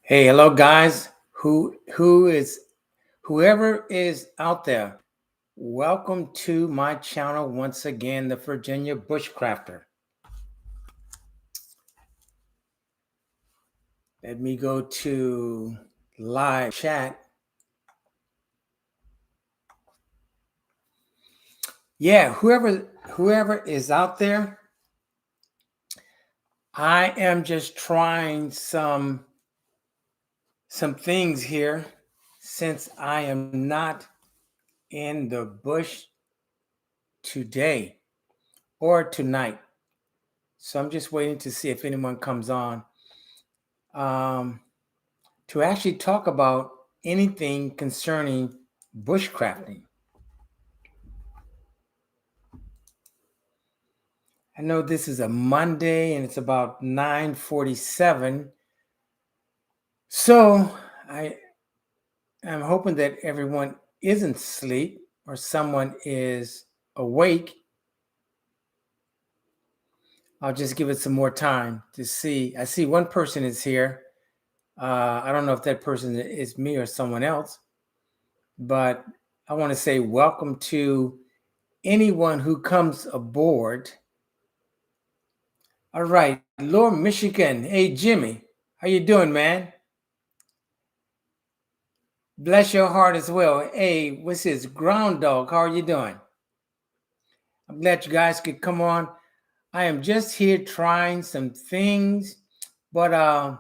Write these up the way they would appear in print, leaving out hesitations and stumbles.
Hey, hello guys. Whoever is out there, welcome to my channel once again, the Virginia Bushcrafter. Let me go to live chat. Yeah, whoever is out there, I am just trying some things here since I am not in the bush today or tonight. So I'm just waiting to see if anyone comes on to actually talk about anything concerning bushcrafting. I know this is a Monday and it's about 9:47. So I am hoping that everyone isn't asleep or someone is awake. I'll just give it some more time to see. I see one person is here. I don't know if that person is me or someone else, but I want to say welcome to anyone who comes aboard. All right, Lord Michigan. Hey, Jimmy, how you doing, man? Bless your heart as well. Hey, what's this? Ground Dog, how are you doing? I'm glad you guys could come on. I am just here trying some things, but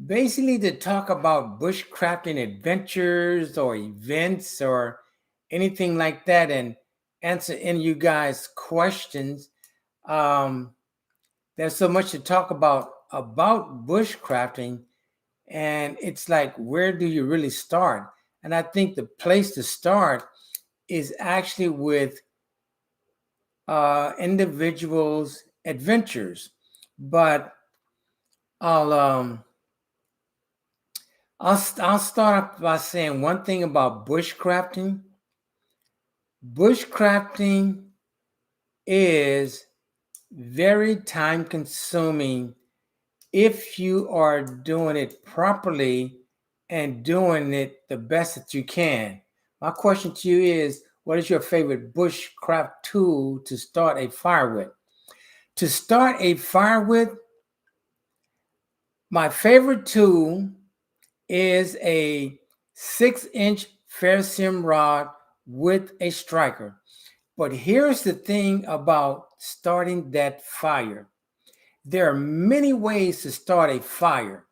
basically to talk about bushcrafting adventures or events or anything like that and answer any of you guys' questions. There's so much to talk about bushcrafting, and it's like, where do you really start? And I think the place to start is actually with individuals' adventures. But I'll um, I'll start off by saying one thing about bushcrafting. Bushcrafting is very time consuming if you are doing it properly and doing it the best that you can. My question to you is, what is your favorite bushcraft tool to start a fire with? To start a fire with, my favorite tool is a 6-inch ferrocerium rod with a striker. But here's the thing about starting that fire. There are many ways to start a fire.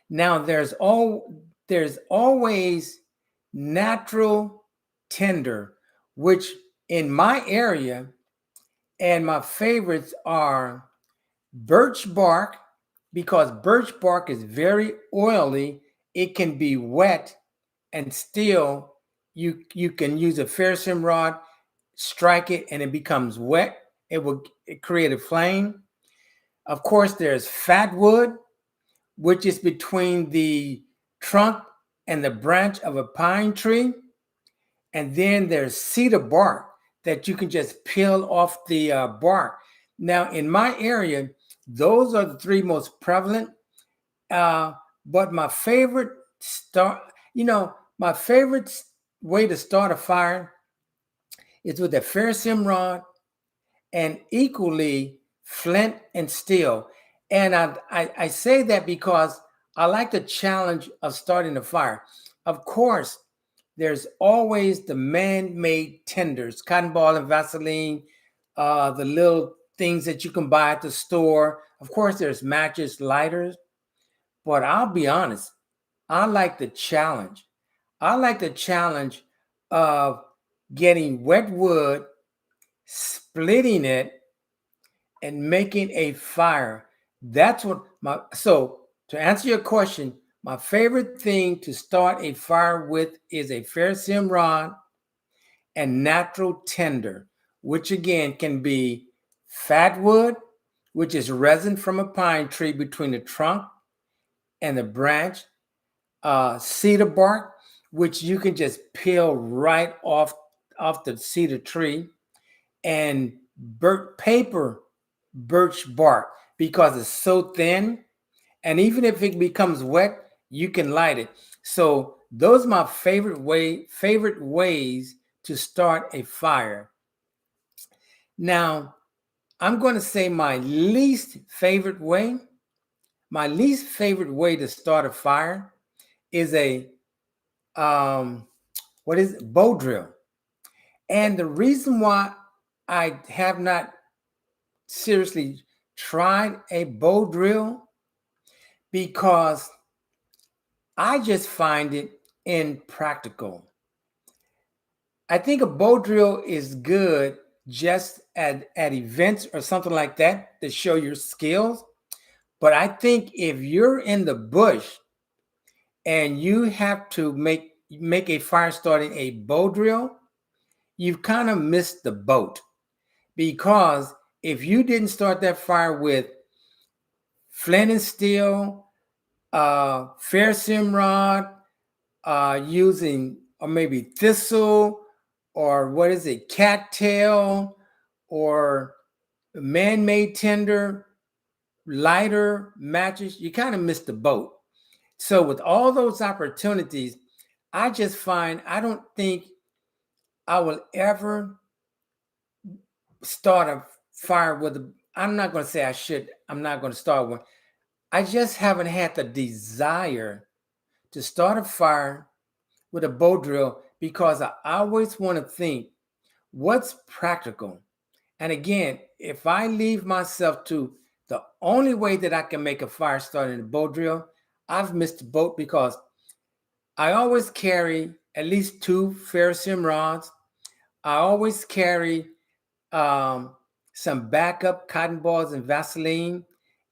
Now there's always natural tinder, which in my area, and my favorites are birch bark, because birch bark is very oily. It can be wet and still you can use a ferrocerium rod, strike it, and it becomes wet. It will create a flame. Of course, there's fat wood, which is between the trunk and the branch of a pine tree. And then there's cedar bark that you can just peel off the bark. Now, in my area, those are the three most prevalent. But my favorite my favorite way to start a fire is with a ferrocerium rod and equally flint and steel. And I say that because I like the challenge of starting a fire. Of course, there's always the man-made tenders, cotton ball and Vaseline, the little things that you can buy at the store. Of course, there's matches, lighters. But I'll be honest, I like the challenge. I like the challenge of getting wet wood, splitting it, and making a fire. That's what so to answer your question, my favorite thing to start a fire with is a ferrocerium rod and natural tinder, which again can be fat wood, which is resin from a pine tree between the trunk and the branch, cedar bark, which you can just peel right off the cedar tree, and birch bark, because it's so thin And even if it becomes wet, you can light it. So those are my favorite ways to start a fire. Now, I'm going to say my least favorite way. My least favorite way to start a fire is a bow drill. And the reason why I have not seriously tried a bow drill, because I just find it impractical. I think a bow drill is good just at events or something like that to show your skills. But I think if you're in the bush and you have to make a fire starting a bow drill, you've kind of missed the boat. Because if you didn't start that fire with flint and steel, ferrocerium rod, using or maybe thistle, or what is it, cattail, or man-made tinder, lighter, matches, you kind of missed the boat. So with all those opportunities, I just find I don't think I will ever start a fire with a, I'm not going to say I should, I'm not going to start one. I just haven't had the desire to start a fire with a bow drill, because I always want to think what's practical. And again, if I leave myself to the only way that I can make a fire start in a bow drill, I've missed the boat, because I always carry at least 2 ferrocerium rods. I always carry some backup cotton balls and Vaseline,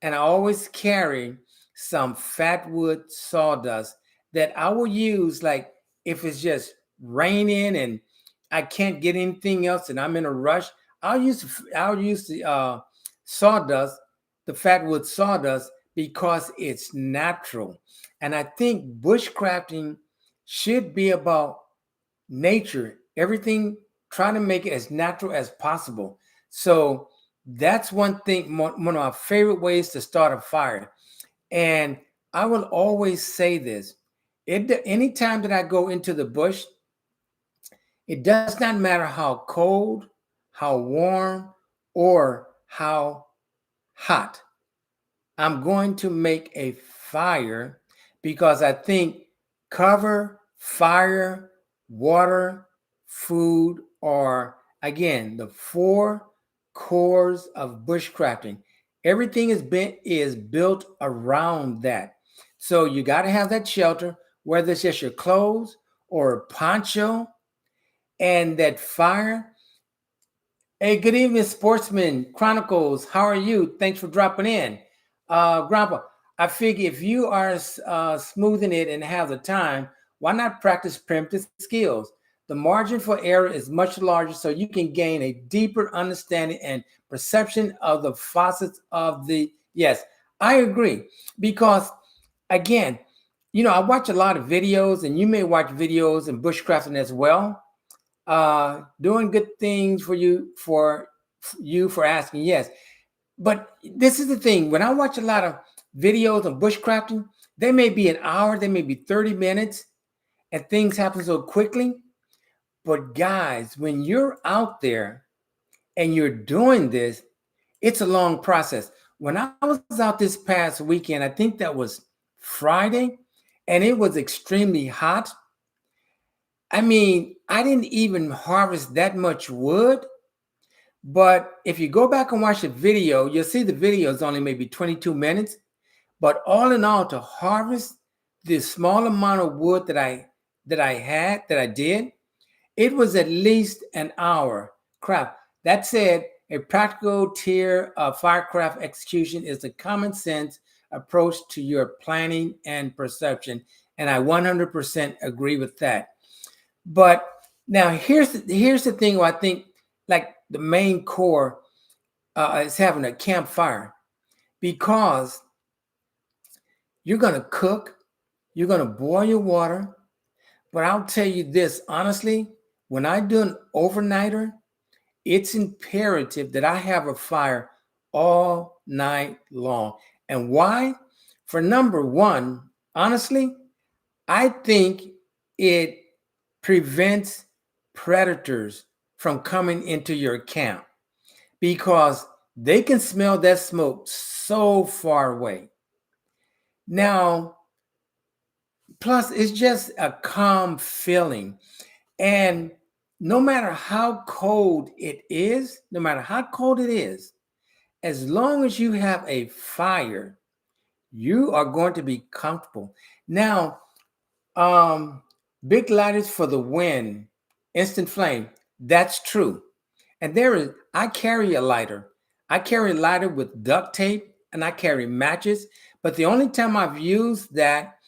and I always carry some fat wood sawdust that I will use, like if it's just raining and I can't get anything else and I'm in a rush. I'll use the sawdust, the fat wood sawdust, because it's natural. And I think bushcrafting should be about nature, everything, trying to make it as natural as possible. So that's one thing, one of my favorite ways to start a fire. And I will always say this: anytime that I go into the bush, it does not matter how cold, how warm, or how hot, I'm going to make a fire, because I think cover, fire, water, food are, again, the 4 cores of bushcrafting. Everything is built around that. So you got to have that shelter, whether it's just your clothes or a poncho, and that fire. Hey, good evening, Sportsman Chronicles. How are you? Thanks for dropping in. Grandpa, I figure if you are smoothing it and have the time, why not practice primitive skills? The margin for error is much larger, so you can gain a deeper understanding and perception of the facets of the. Yes, I agree. Because, again, I watch a lot of videos, and you may watch videos in bushcrafting as well. Doing good things for you for asking. Yes, but this is the thing: when I watch a lot of videos on bushcrafting, they may be an hour, they may be 30 minutes, and things happen so quickly. But guys, when you're out there and you're doing this, it's a long process. When I was out this past weekend, I think that was Friday, and it was extremely hot. I mean, I didn't even harvest that much wood. But if you go back and watch the video, you'll see the video is only maybe 22 minutes. But all in all, to harvest the small amount of wood that I did, it was at least an hour. Crap. That said, a practical tier of firecraft execution is a common sense approach to your planning and perception. And I 100% agree with that. But now here's the thing where I think, like, the main core is having a campfire, because you're going to cook, you're going to boil your water. But I'll tell you this, honestly, when I do an overnighter, it's imperative that I have a fire all night long. And why? For number one, honestly, I think it prevents predators from coming into your camp because they can smell that smoke so far away. Now, plus, it's just a calm feeling. And no matter how cold it is, no matter how cold it is, as long as you have a fire, you are going to be comfortable. Now, um, big lighters for the win, instant flame. That's true. And I carry a lighter. I carry a lighter with duct tape and I carry matches. But the only time I've used that,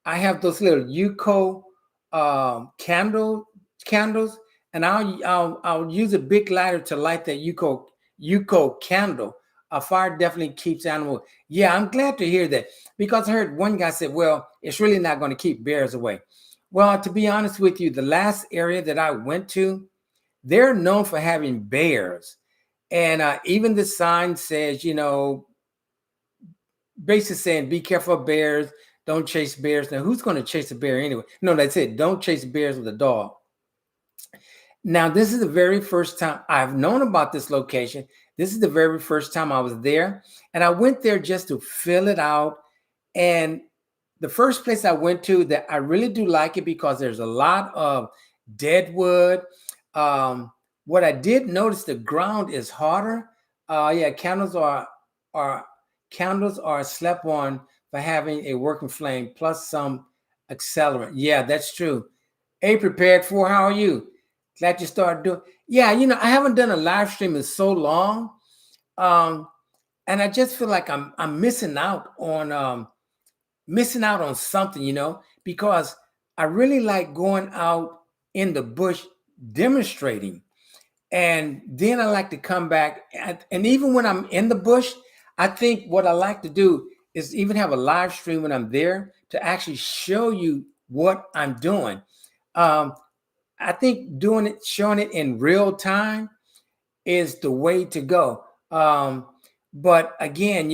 I have those little Yuko candles, and I'll use a big lighter to light that Yuko candle. A fire definitely keeps animals. Yeah, I'm glad to hear that because I heard one guy said, "Well, it's really not going to keep bears away." Well, to be honest with you, the last area that I went to, they're known for having bears, and even the sign says, basically saying, "Be careful of bears. Don't chase bears." Now, who's going to chase a bear anyway? No, that's it. Don't chase bears with a dog. Now, this is the very first time I've known about this location. This is the very first time I was there, and I went there just to fill it out. And the first place I went to that I really do like it because there's a lot of dead wood. What I did notice, the ground is harder. Yeah, are candles are slept on for having a working flame plus some accelerant. Yeah, that's true. Hey, prepared for, how are you? Glad you started doing. Yeah, I haven't done a live stream in so long, um, and I just feel like I'm missing out on something, because I really like going out in the bush demonstrating. And then I like to come back. And even when I'm in the bush, I think what I like to do is even have a live stream when I'm there to actually show you what I'm doing. Um, I think showing it in real time is the way to go. But again,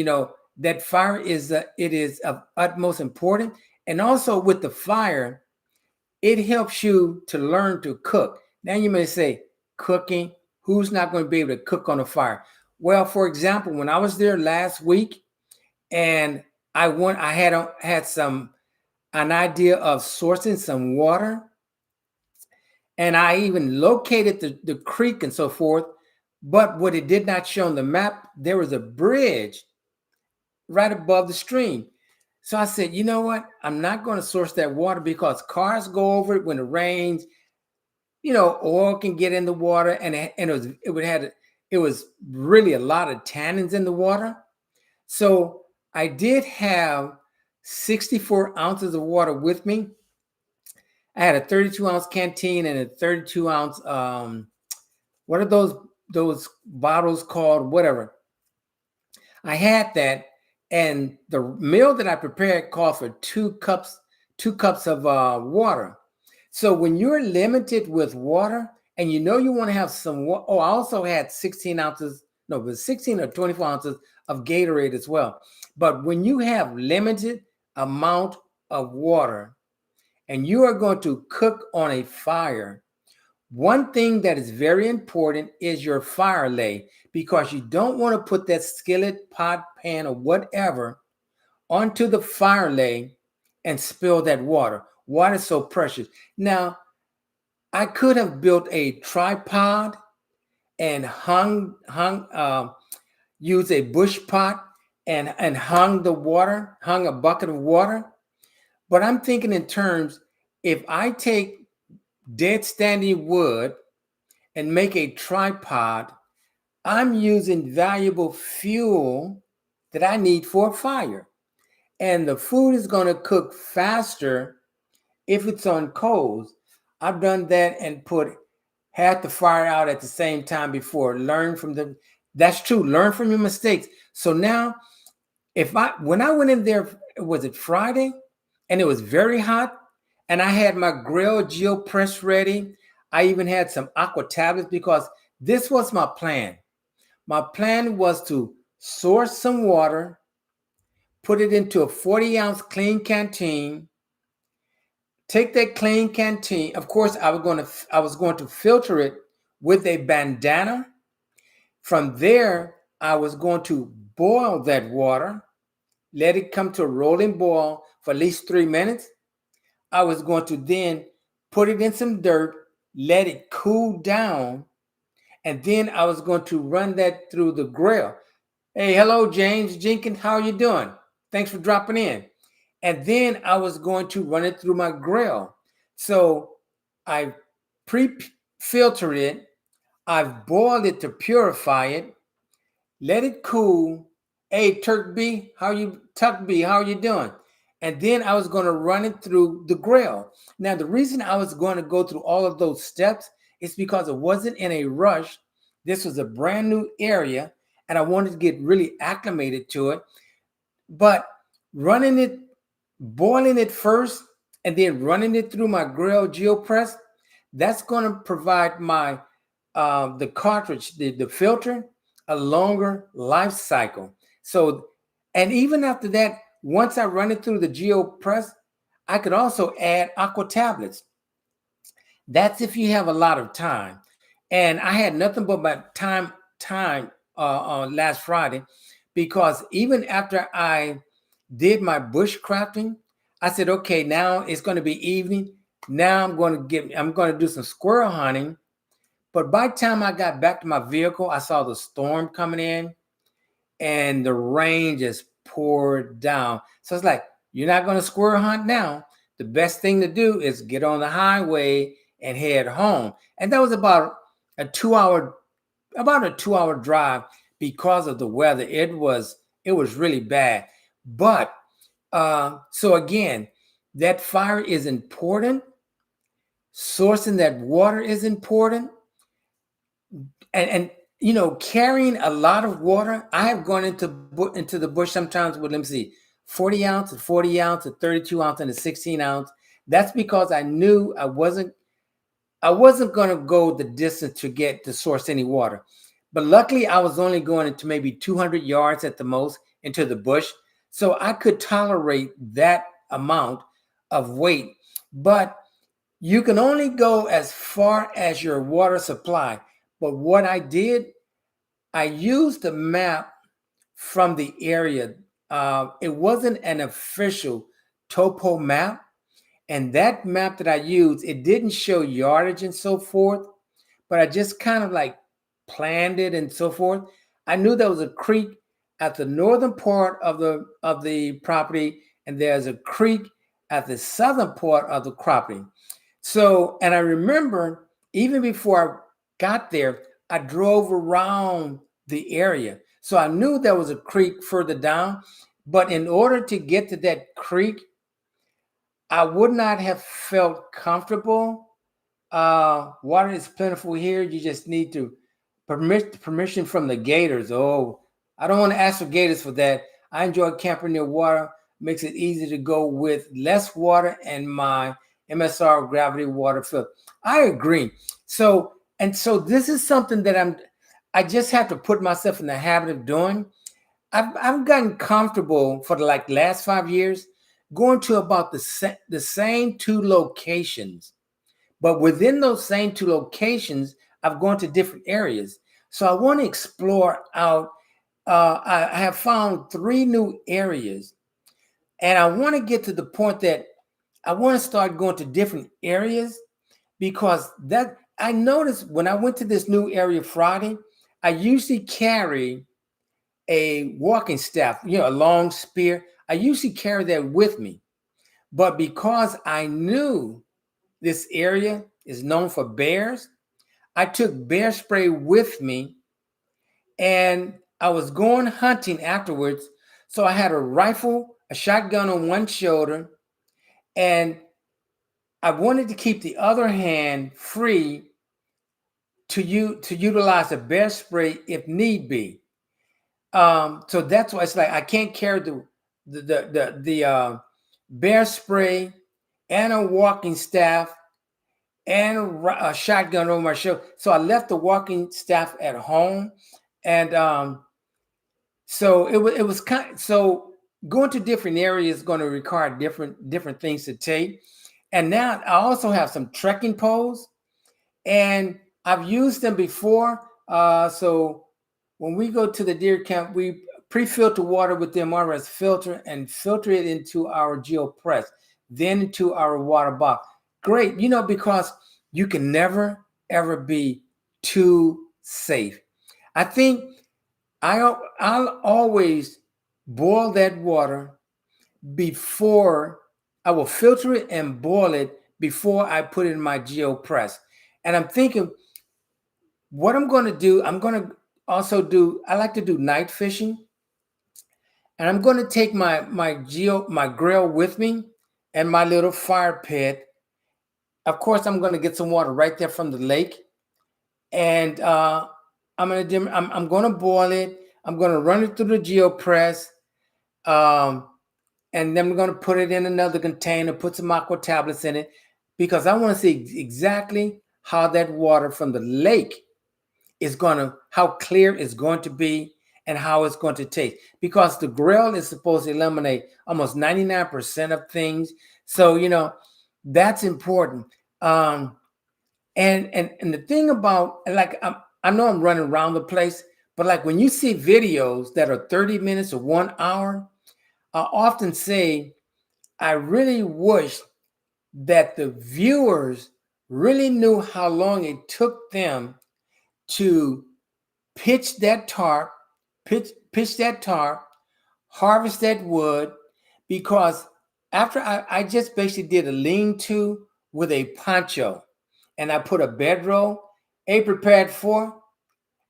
that fire it is of utmost important. And also with the fire, it helps you to learn to cook. Now you may say, cooking, who's not going to be able to cook on a fire? Well, for example, when I was there last week and I had an idea of sourcing some water, and I even located the creek and so forth. But what it did not show on the map, there was a bridge right above the stream. So I said, you know what? I'm not going to source that water because cars go over it when it rains. Oil can get in the water, and it was really a lot of tannins in the water. So I did have 64 ounces of water with me. I had a 32-ounce canteen and a 32-ounce what are those bottles called? Whatever. I had that, and the meal that I prepared called for two cups of water. So when you're limited with water, and you want to have some water, I also had 16 ounces, no, but 16 or 24 ounces of Gatorade as well. But when you have limited amount of water, and you are going to cook on a fire, one thing that is very important is your fire lay, because you don't want to put that skillet, pot, pan, or whatever onto the fire lay and spill that water. Water is so precious. Now, I could have built a tripod and used a bush pot and hung a bucket of water. But I'm thinking in terms, if I take dead standing wood and make a tripod, I'm using valuable fuel that I need for a fire. And the food is going to cook faster if it's on coals. I've done that and put half the fire out at the same time before. That's true. Learn from your mistakes. So now, when I went in there, was it Friday? And it was very hot. And I had my grill GeoPress ready. I even had some aqua tablets because this was my plan. My plan was to source some water, put it into a 40-ounce clean canteen. Take that clean canteen. Of course, I was going to filter it with a bandana. From there, I was going to boil that water, let it come to a rolling boil for at least 3 minutes. I was going to then put it in some dirt, let it cool down, and then I was going to run that through the grill. Hey, hello, James Jenkins. How are you doing? Thanks for dropping in. And then I was going to run it through my grill. So I pre-filtered it. I've boiled it to purify it. Let it cool. Hey, Tuck B, how are you doing? And then I was going to run it through the grill. Now, the reason I was going to go through all of those steps is because it wasn't in a rush. This was a brand new area, and I wanted to get really acclimated to it. But boiling it first, and then running it through my grill GeoPress, that's going to provide my the cartridge, the filter, a longer life cycle. So, and even after that, once I run it through the GeoPress, I could also add aqua tablets. That's if you have a lot of time. And I had nothing but my time on last Friday, because even after I did my bushcrafting, I said, okay, now it's going to be evening. Now I'm going to do some squirrel hunting. But by the time I got back to my vehicle, I saw the storm coming in and the rain just poured down. So it's like, you're not going to squirrel hunt now. The best thing to do is get on the highway and head home. And that was about a 2-hour drive because of the weather. It was really bad. But so again, that fire is important. Sourcing that water is important. And you know, carrying a lot of water. I have gone into the bush sometimes with, let me see, 40 ounce, a 40 ounce, a 32 ounce, and a 16 ounce. That's because I knew I wasn't going to go the distance to source any water. But luckily, I was only going into maybe 200 yards at the most into the bush, so I could tolerate that amount of weight. But you can only go as far as your water supply. But what I did, I used a map from the area. It wasn't an official topo map. And that map that I used, it didn't show yardage and so forth, but I just kind of like planned it and so forth. I knew there was a creek at the northern part of the property, and there's a creek at the southern part of the property. So, and I remember even before I got there, I drove around the area. So I knew there was a creek further down, but in order to get to that creek, I would not have felt comfortable. Water is plentiful here. You just need to permission from the gators. Oh, I don't want to ask for gators for that. I enjoy camping near water. Makes it easy to go with less water and my MSR gravity water filter. I agree. So this is something that I just have to put myself in the habit of doing. I've gotten comfortable for the last 5 years going to about the same 2 locations. But within those same 2 locations, I've gone to different areas. So I want to explore out. I have found 3 new areas, and I want to get to the point that I want to start going to different areas, because that I noticed when I went to this new area Friday, I usually carry a walking staff, a long spear. I usually carry that with me. But because I knew this area is known for bears, I took bear spray with me, and I was going hunting afterwards. So I had a rifle, a shotgun on one shoulder, and I wanted to keep the other hand free to utilize the bear spray if need be. So that's why it's like I can't carry the bear spray and a walking staff and a shotgun over my shoulder. So I left the walking staff at home, and so it was kind. So going to different areas is going to require different things to take. And now I also have some trekking poles, and I've used them before. So when we go to the deer camp, we pre-filter water with the MRS filter and filter it into our GeoPress, then into our water box. Great, because you can never ever be too safe. I think I'll always boil that water before. I will filter it and boil it before I put it in my GeoPress. And I'm thinking what I'm going to do, I'm going to also I like to do night fishing. And I'm going to take my grill with me and my little fire pit. Of course, I'm going to get some water right there from the lake. And I'm going to boil it. I'm going to run it through the GeoPress. Um, and then we're going to put it in another container, put some aqua tablets in it, because I want to see exactly how that water from the lake how clear it's going to be and how it's going to taste. Because the grill is supposed to eliminate almost 99% of things. So, that's important. And the thing about, like, I know I'm running around the place, but like when you see videos that are 30 minutes or 1 hour, I often say, I really wish that the viewers really knew how long it took them to pitch that tarp, harvest that wood, because after I just basically did a lean-to with a poncho, and I put a bedroll, prepared for.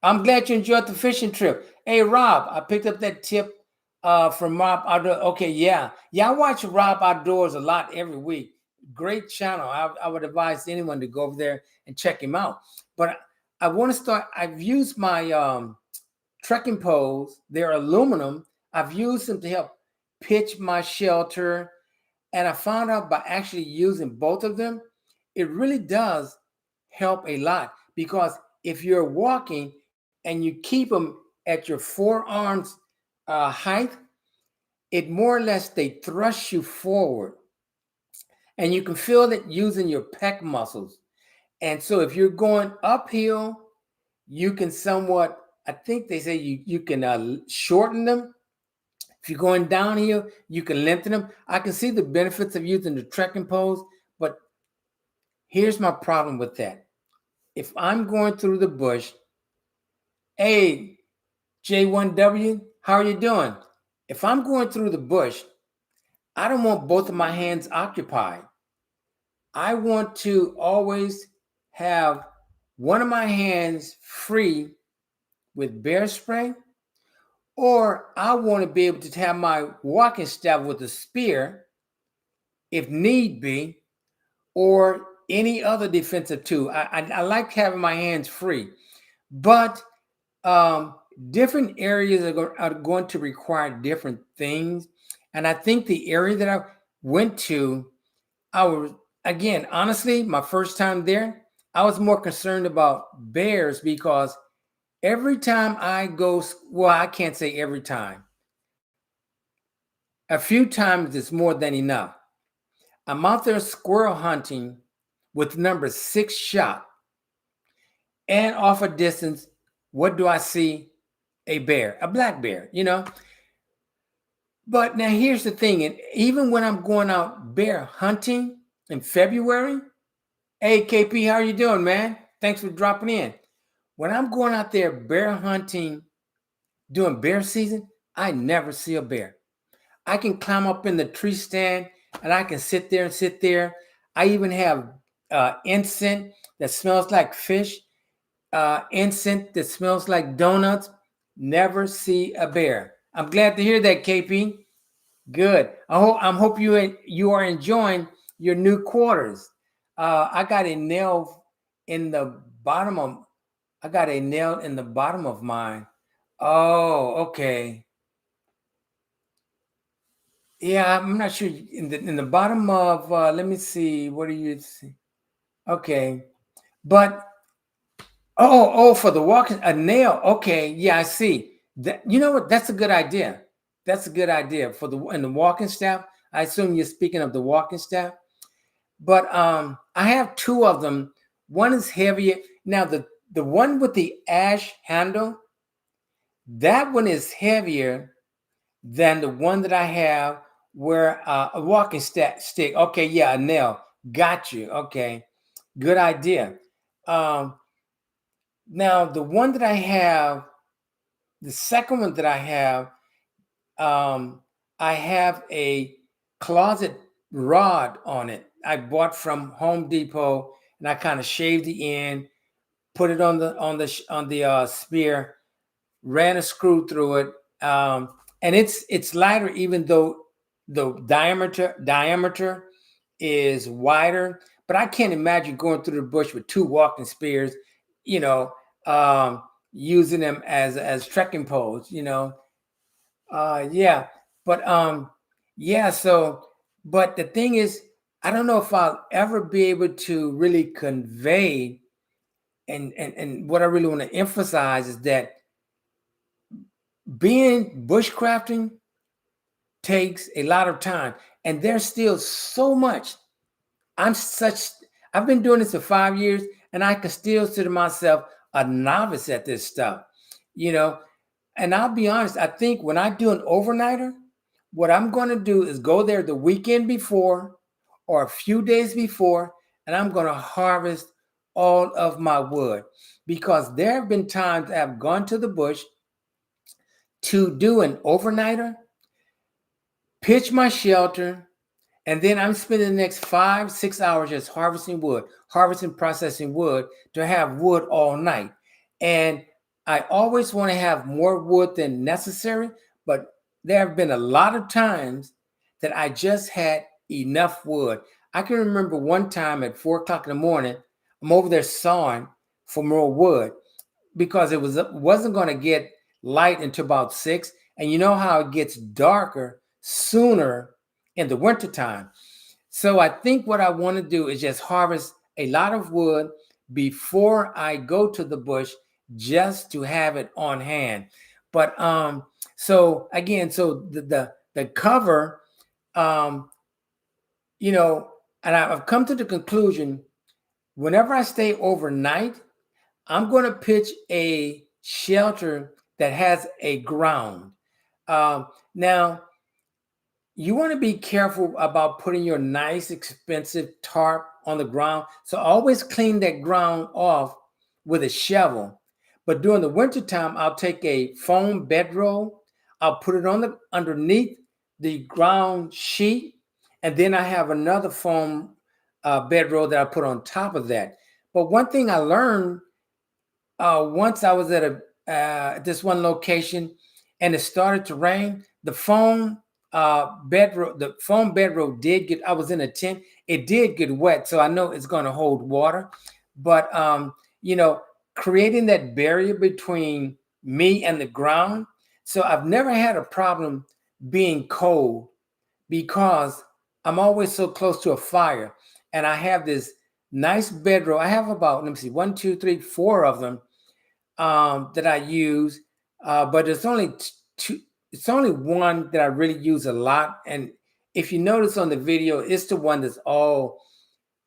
I'm glad you enjoyed the fishing trip. Hey, Rob, I picked up that tip from Rob Outdoors. Okay, yeah. I watch Rob Outdoors a lot every week. Great channel. I would advise anyone to go over there and check him out. But I want to start. I've used my trekking poles. They're aluminum. I've used them to help pitch my shelter. And I found out by actually using both of them, it really does help a lot, because if you're walking and you keep them at your forearms height, it more or less, they thrust you forward, and you can feel it using your pec muscles. And so if you're going uphill, you can somewhat, I think they say you can shorten them. If you're going downhill, you can lengthen them. I can see the benefits of using the trekking poles, but here's my problem with that. If I'm going through the bush, hey, J1W, how are you doing? If I'm going through the bush, I don't want both of my hands occupied. I want to always have one of my hands free with bear spray, or I want to be able to have my walking staff with a spear if need be, or any other defensive tool. I like having my hands free, but different areas are going to require different things. And I think the area that I went to, I was, again, honestly, my first time there, I was more concerned about bears, because every time I go, well, I can't say every time. A few times is more than enough. I'm out there squirrel hunting with number 6 shot, and off a distance, what do I see? A bear, a black bear. But now here's the thing, and even when I'm going out bear hunting in February, hey KP, how are you doing, man? Thanks for dropping in. When I'm going out there bear hunting during bear season, I never see a bear. I can climb up in the tree stand and I can sit there. I even have incense that smells like fish, incense that smells like donuts. Never see a bear. I'm glad to hear that, KP. Good. I hope you are enjoying your new quarters. I got a nail in the bottom of. I got a nail in the bottom of mine. Oh, okay. Yeah, I'm not sure. In the bottom of. Let me see. What do you see? Okay, but for the walking, a nail. Okay, yeah, I see that. You know what? That's a good idea. That's a good idea for the walking staff. I assume you're speaking of the walking staff. But I have two of them. One is heavier. Now the one with the ash handle, that one is heavier than the one that I have where a walking stick. Okay, yeah, a nail. Got you. Okay, good idea. Um, Now the one that I have, the second one that um, I have a closet rod on it. I bought from Home Depot, and I kind of shaved the end, put it on the spear, ran a screw through it, and it's lighter, even though the diameter is wider. But I can't imagine going through the bush with two walking spears, you know, um, using them as trekking poles, yeah, but yeah. So, but the thing is, I don't know if I'll ever be able to really convey, and what I really want to emphasize is that being bushcrafting takes a lot of time, and there's still so much. I'm such. I've been doing this for 5 years, and I can still consider myself a novice at this stuff. You know, and I'll be honest, I think when I do an overnighter, what I'm going to do is go there the weekend before or a few days before, and I'm going to harvest all of my wood, because there have been times I've gone to the bush to do an overnighter, pitch my shelter, and then I'm spending the next 5, 6 hours just harvesting wood, harvesting, processing wood to have wood all night. And I always want to have more wood than necessary, but there have been a lot of times that I just had enough wood. I can remember one time at 4 o'clock in the morning, I'm over there sawing for more wood because it wasn't going to get light until about 6. And you know how it gets darker sooner in the wintertime. So I think what I want to do is just harvest a lot of wood before I go to the bush, just to have it on hand. But so again, so the cover, um, you know, and I've come to the conclusion, whenever I stay overnight, I'm going to pitch a shelter that has a ground. Now, you want to be careful about putting your nice, expensive tarp on the ground. So always clean that ground off with a shovel. But during the wintertime, I'll take a foam bedroll, I'll put it on the underneath the ground sheet, and then I have another foam bedroll that I put on top of that. But one thing I learned, once I was at this one location, and it started to rain, the foam bedroll did get. I was in a tent. It did get wet, so I know it's going to hold water. But you know, creating that barrier between me and the ground, so I've never had a problem being cold, because I'm always so close to a fire, and I have this nice bedroll. I have about, let me see, 1, 2, 3, 4 of them that I use, but it's only two. It's only one that I really use a lot, and if you notice on the video, it's the one that's all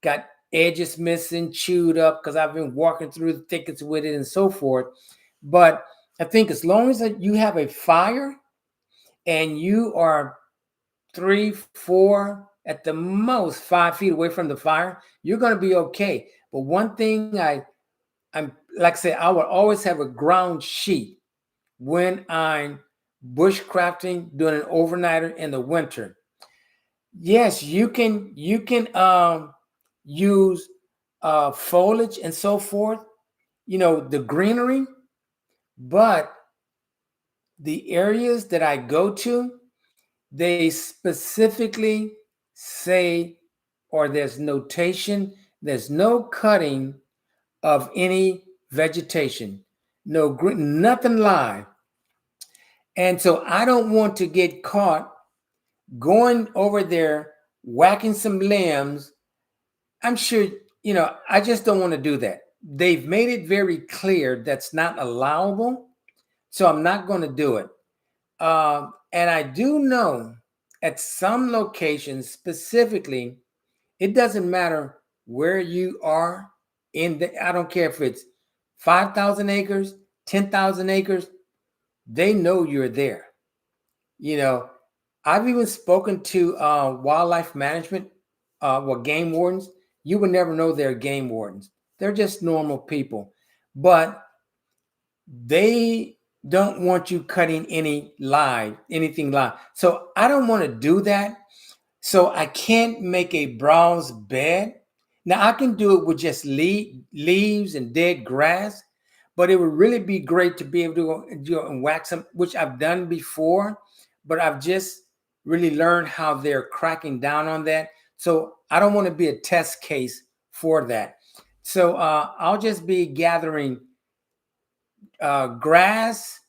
got edges missing, chewed up, because I've been walking through the thickets with it and so forth. But I think as long as you have a fire and you are 3, 4, at the most 5 feet away from the fire, you're going to be okay. But one thing I'm like I said, I will always have a ground sheet when I'm bushcrafting, doing an overnighter in the winter. Yes, you can use foliage and so forth, the greenery, but the areas that I go to, they specifically say, or there's notation, there's no cutting of any vegetation, no green, nothing live. And so I don't want to get caught going over there, whacking some limbs. I'm sure, I just don't want to do that. They've made it very clear that's not allowable. So I'm not going to do it. And I do know at some locations specifically, it doesn't matter where you are I don't care if it's 5,000 acres, 10,000 acres, they know you're there. You know, I've even spoken to wildlife management, game wardens. You would never know they're game wardens. They're just normal people. But they don't want you cutting anything live. So I don't want to do that. So I can't make a browse bed. Now I can do it with just leaves and dead grass, but it would really be great to be able to do and wax them, which I've done before, but I've just really learned how they're cracking down on that. So I don't want to be a test case for that. So I'll just be gathering grass,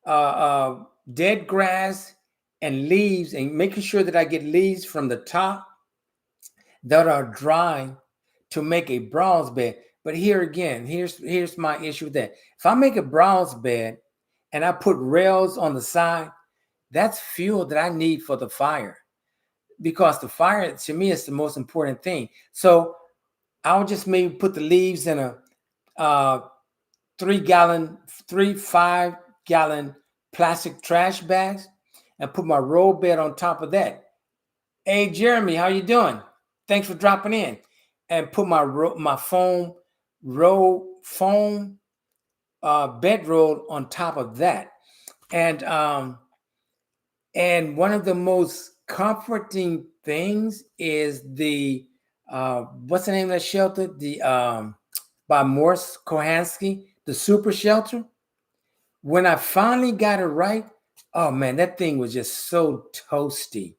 uh, uh, dead grass, and leaves, and making sure that I get leaves from the top that are dry to make a browse bed. But here again, here's my issue with that. If I make a browse bed and I put rails on the side, that's fuel that I need for the fire, because the fire to me is the most important thing. So I'll just maybe put the leaves in a uh, 5-gallon plastic trash bags and put my roll bed on top of that. Hey, Jeremy, how you doing? Thanks for dropping in. And put my foam bedroll on top of that. And one of the most comforting things is the what's the name of that shelter? The by Morse Kohansky, the super shelter. When I finally got it right, oh man, that thing was just so toasty.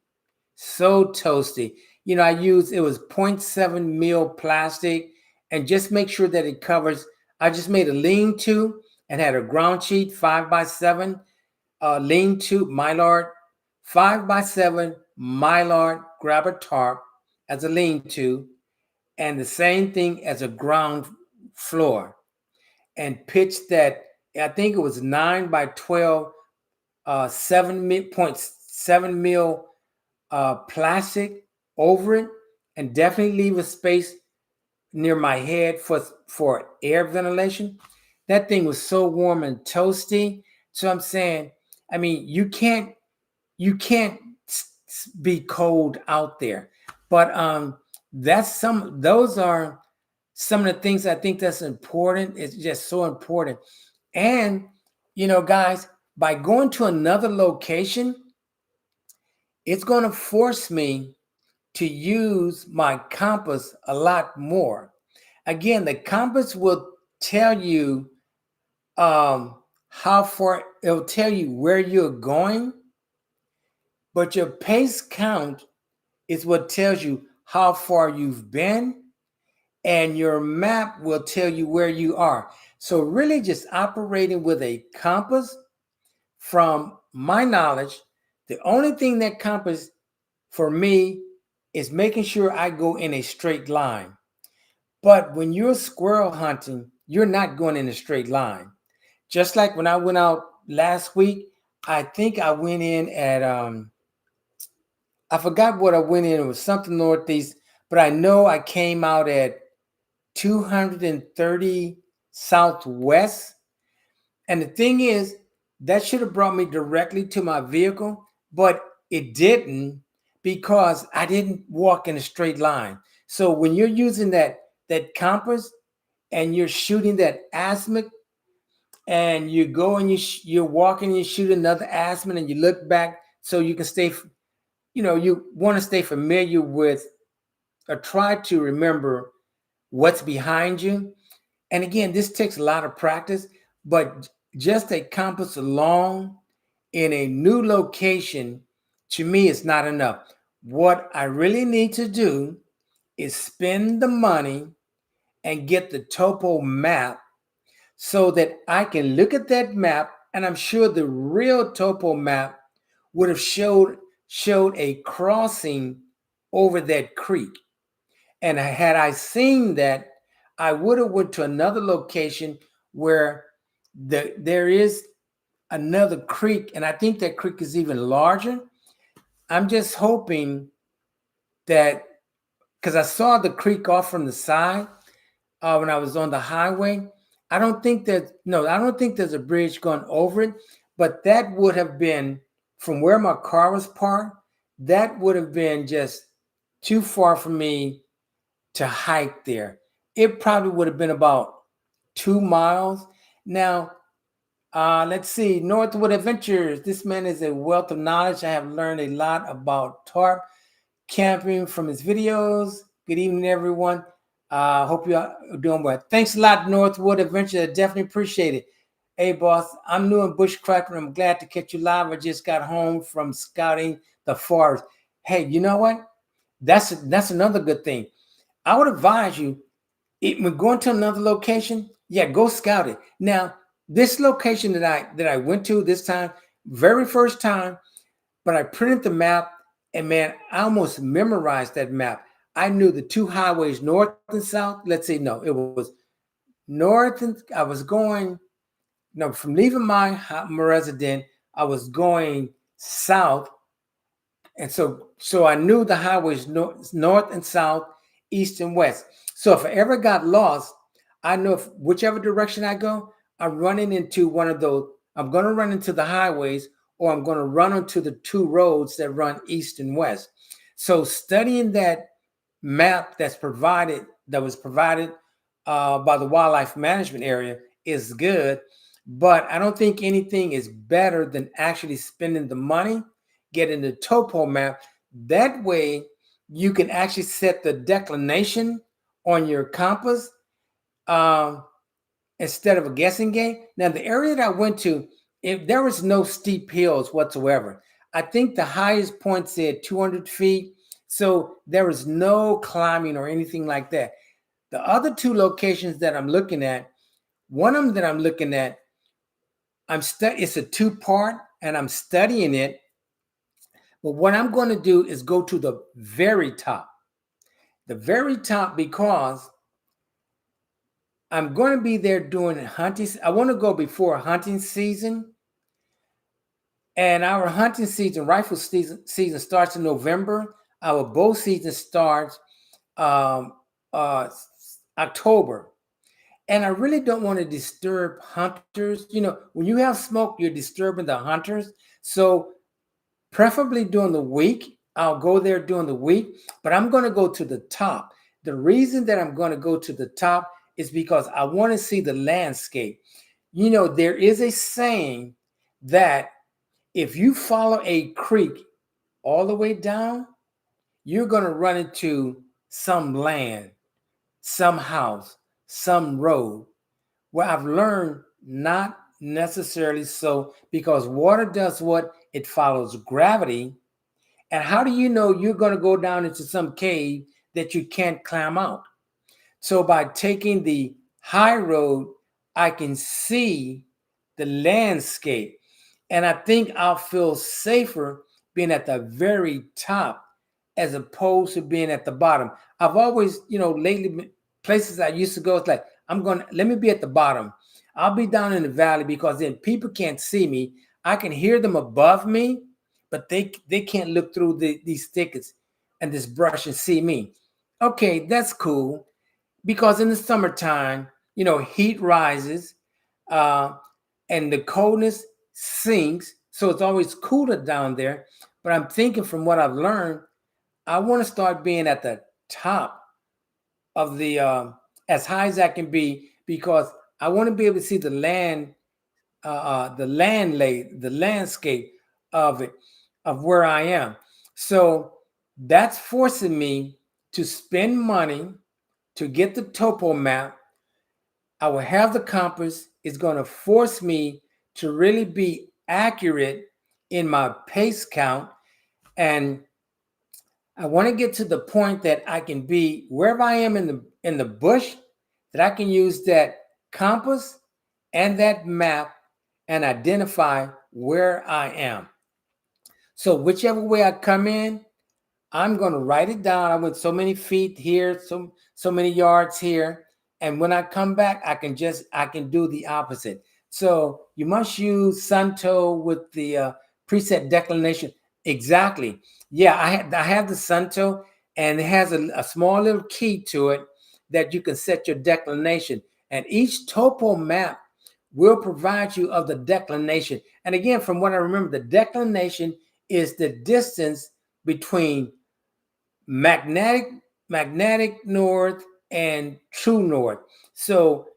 So toasty. I used, it was 0.7 mil plastic, and just make sure that it covers. I just made a lean-to and had a ground sheet 5x7 lean-to Mylar, 5x7 Mylar grabber tarp as a lean-to, and the same thing as a ground floor, and pitched that. I think it was 9x12, 7.7 mil plastic over it, and definitely leave a space near my head for air ventilation. That thing was so warm and toasty. So I'm saying, I mean, you can't be cold out there. But those are some of the things I think that's important. It's just so important. And guys, by going to another location, it's going to force me to use my compass a lot more. Again, the compass will tell you how far, it'll tell you where you're going, but your pace count is what tells you how far you've been, and your map will tell you where you are. So really just operating with a compass, from my knowledge, the only thing that compass for me is making sure I go in a straight line. But when you're squirrel hunting, you're not going in a straight line. Just like when I went out last week, I think I went in at I forgot what I went in. It was something northeast, but I know I came out at 230 southwest. And the thing is, that should have brought me directly to my vehicle, but it didn't, because I didn't walk in a straight line. So when you're using that compass and you're shooting that azimuth, and you go and you're walking, you shoot another azimuth, and you look back, so you can stay. You want to stay familiar with, or try to remember what's behind you. And again, this takes a lot of practice, but just a compass alone in a new location, to me, is not enough. What I really need to do is spend the money and get the topo map, so that I can look at that map, and I'm sure the real topo map would have showed a crossing over that creek. And had I seen that, I would have went to another location where there is another creek, and I think that creek is even larger. I'm just hoping that, because I saw the creek off from the side when I was on the highway. I don't think there's a bridge going over it, but that would have been from where my car was parked. That would have been just too far for me to hike there. It probably would have been about 2 miles. Now, let's see, Northwood Adventures. This man is a wealth of knowledge. I have learned a lot about tarp camping from his videos. Good evening, everyone. Hope you are doing well. Thanks a lot, Northwood Adventures. I definitely appreciate it. Hey, boss, I'm new in bushcrafting. I'm glad to catch you live. I just got home from scouting the forest. Hey, you know what? That's another good thing. I would advise you, when going to another location, yeah, go scout it. Now, this location that I went to this time, very first time, but I printed the map, and man, I almost memorized that map. I knew the two highways, north and south. Let's say no, it was north, and I was going no from leaving my resident, I was going south, and so I knew the highways north and south, east and west. So if I ever got lost, I know if whichever direction I go, I'm running into one of those. I'm going to run into the highways, or I'm going to run onto the two roads that run east and west. So studying that map that was provided by the wildlife management area is good, but I don't think anything is better than actually spending the money, getting the topo map. That way, you can actually set the declination on your compass um, instead of a guessing game. Now, the area that I went to, if there was no steep hills whatsoever, I think the highest point said 200 feet. So there was no climbing or anything like that. The other two locations that I'm looking at, one of them that I'm looking at, it's a two-part, and I'm studying it. But what I'm going to do is go to the very top, because I'm going to be there during hunting. I want to go before hunting season, and our hunting season, rifle season starts in November. Our bow season starts um, uh, October. And I really don't want to disturb hunters. When you have smoke, you're disturbing the hunters. So preferably during the week, I'll go there during the week, but I'm going to go to the top. The reason that I'm going to go to the top is because I want to see the landscape. There is a saying that if you follow a creek all the way down, you're going to run into some land, some house, some road. Well, I've learned not necessarily so, because water does what? It follows gravity. And how do you know you're going to go down into some cave that you can't climb out? So by taking the high road, I can see the landscape. And I think I'll feel safer being at the very top as opposed to being at the bottom. I've always, lately, places I used to go, it's like, let me be at the bottom. I'll be down in the valley, because then people can't see me. I can hear them above me, but they can't look through these thickets and this brush and see me. Okay, that's cool, because in the summertime, heat rises, uh, and the coldness sinks, so it's always cooler down there. But I'm thinking, from what I've learned, I want to start being at the top of the as high as I can be, because I want to be able to see the the landscape of it, of where I am. So that's forcing me to spend money to get the topo map. I will have the compass. It's going to force me to really be accurate in my pace count. And I want to get to the point that I can be wherever I am in the bush, that I can use that compass and that map and identify where I am. So whichever way I come in, I'm going to write it down. I went so many feet here, so many yards here, and when I come back, I can do the opposite. So you must use Sunto with the preset declination. Exactly. Yeah, I have the Sunto, and it has a small little key to it that you can set your declination. And each topo map will provide you of the declination. And again, from what I remember, the declination is the distance between magnetic north and true north. So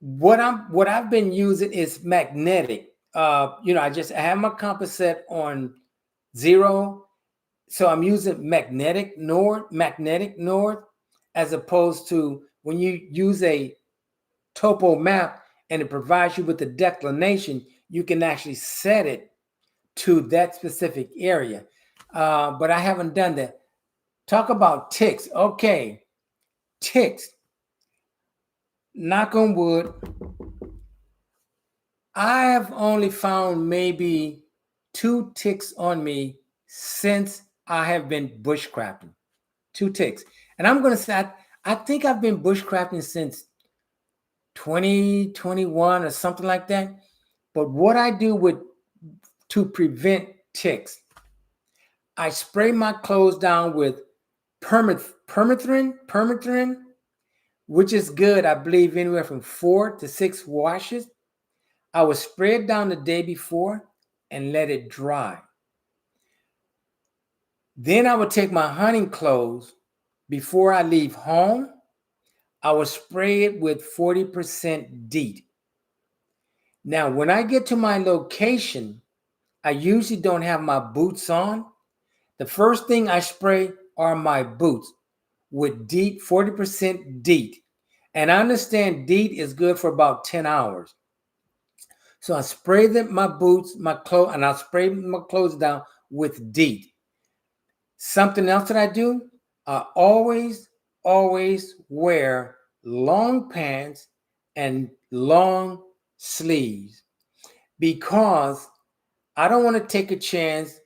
what I've been using is magnetic. I have my compass set on 0, so I'm using magnetic north, as opposed to when you use a topo map and it provides you with the declination, you can actually set it to that specific area. But I haven't done that. Talk about ticks. Okay, ticks. Knock on wood. I have only found maybe 2 ticks on me since I have been bushcrafting. 2 ticks. And I'm going to say, I think I've been bushcrafting since 2021 or something like that. But what I do to prevent ticks, I spray my clothes down with permethrin, which is good, I believe, anywhere from 4 to 6 washes. I would spray it down the day before and let it dry. Then I would take my hunting clothes before I leave home. I would spray it with 40% DEET. Now, when I get to my location, I usually don't have my boots on. The first thing I spray are my boots with DEET, 40% DEET. And I understand DEET is good for about 10 hours. So I spray my boots, my clothes, and I spray my clothes down with DEET. Something else that I do, I always wear long pants and long sleeves, because I don't want to take a chance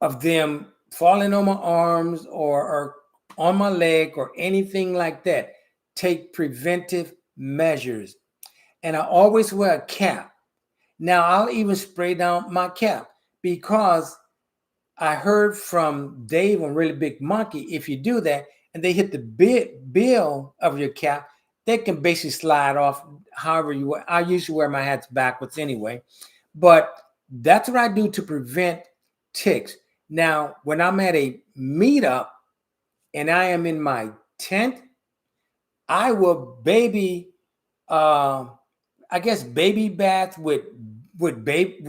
of them falling on my arms or on my leg or anything like that. Take preventive measures. And I always wear a cap. Now, I'll even spray down my cap, because I heard from Dave on Really Big Monkey, if you do that and they hit the bill of your cap, they can basically slide off however you wear. I usually wear my hats backwards anyway. But that's what I do to prevent ticks. Now, when I'm at a meetup and I am in my tent, I will baby bath with baby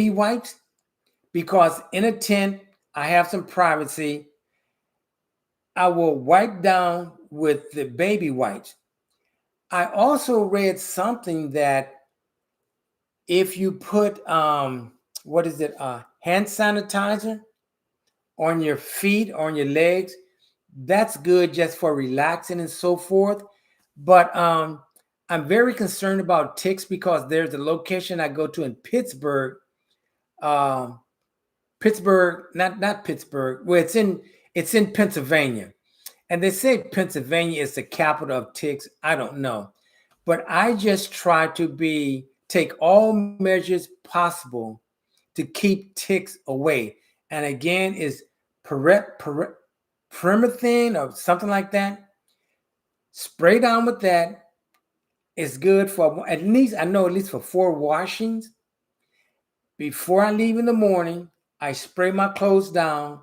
wipes, because in a tent I have some privacy. I will wipe down with the baby wipes. I also read something that if you put hand sanitizer on your feet, on your legs, that's good just for relaxing and so forth. But I'm very concerned about ticks, because there's a location I go to in Pittsburgh. Not Pittsburgh. Well, it's in Pennsylvania. And they say Pennsylvania is the capital of ticks. I don't know. But I just try to take all measures possible to keep ticks away. And again, is permethrin or something like that. Spray down with that. It's good for at least 4 washings. Before I leave in the morning, I spray my clothes down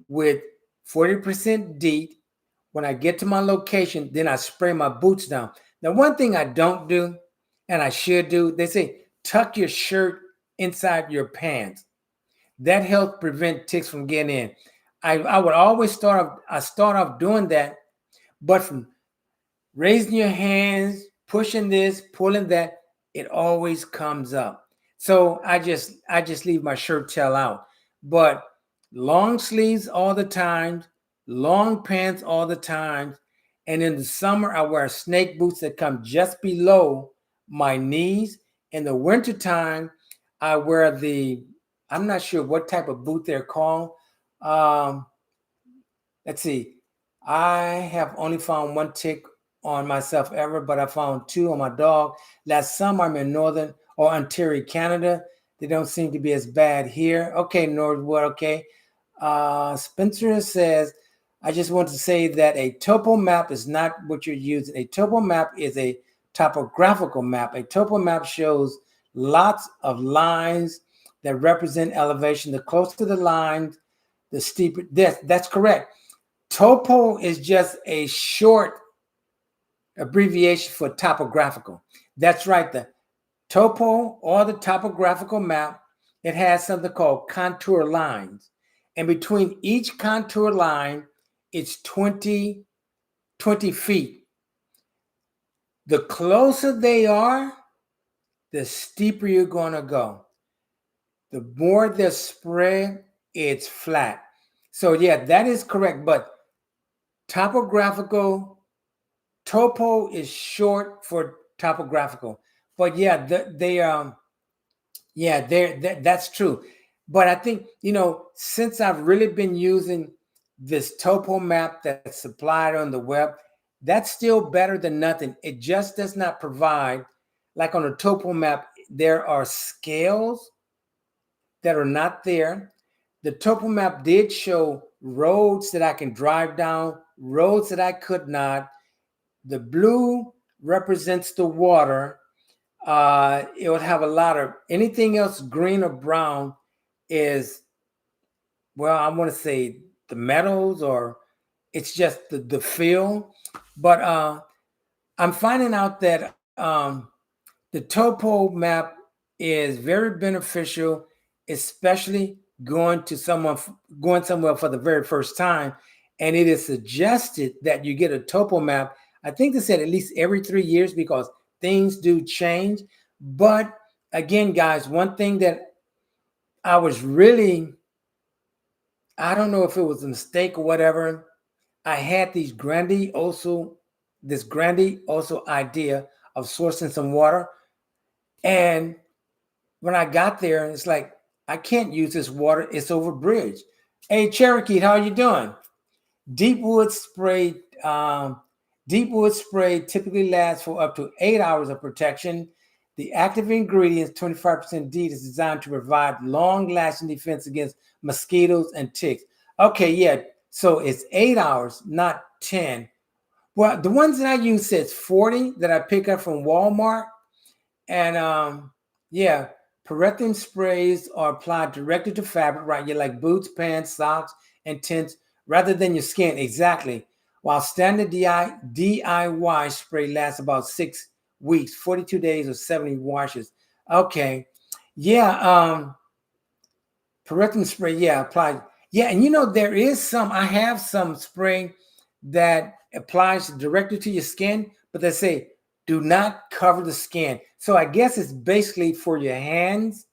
with 40% DEET. When I get to my location, then I spray my boots down. Now, one thing I don't do, and I should do, they say tuck your shirt inside your pants. That helps prevent ticks from getting in. I would always start off doing that, but from raising your hands, pushing this, pulling that, it always comes up. So I just leave my shirt tail out. But long sleeves all the time, long pants all the time. And in the summer, I wear snake boots that come just below my knees. In the wintertime, I wear I'm not sure what type of boot they're called. Let's see. I have only found 1 tick on myself ever, but I found 2 on my dog. Last summer, I'm in Northern or Ontario, Canada. They don't seem to be as bad here. Okay, Norwood, okay. Spencer says, I just want to say that a topo map is not what you're using. A topo map is a topographical map. A topo map shows lots of lines that represent elevation. The closer the lines, the steeper. That's correct. Topo is just a short abbreviation for topographical. That's right. The topo or the topographical map, it has something called contour lines. And between each contour line, it's 20 feet. The closer they are, the steeper you're going to go. The more they're spread, it's flat. So yeah, that is correct. But topographical, topo is short for topographical. But yeah, that's true. But I think, since I've really been using this topo map that's supplied on the web, that's still better than nothing. It just does not provide, like on a topo map, there are scales that are not there. The topo map did show roads that I can drive down, roads that I could not. The blue represents the water. It would have a lot of anything else green or brown is, well, I want to say the metals, or it's just the feel. But I'm finding out that the topo map is very beneficial, especially going somewhere for the very first time. And it is suggested that you get a topo map. I think they said at least every 3 years, because things do change. But again, guys, one thing that I was really, I don't know if it was a mistake or whatever. I had this grandiose idea of sourcing some water. And when I got there, it's like, I can't use this water. It's over bridge. Hey, Cherokee, how you doing? Deep wood spray typically lasts for up to 8 hours of protection. The active ingredients, 25% DEET, is designed to provide long-lasting defense against mosquitoes and ticks. Okay, yeah. So it's 8 hours, not 10. Well, the ones that I use says 40 that I pick up from Walmart. And yeah, permethrin sprays are applied directly to fabric, right? You're like boots, pants, socks, and tents, rather than your skin. Exactly. While standard DIY spray lasts about 6 weeks, 42 days, or 70 washes. Okay. Yeah. Permethrin spray, yeah, applied. Yeah, and there is I have some spray that applies directly to your skin, but they say do not cover the skin. So I guess it's basically for your hands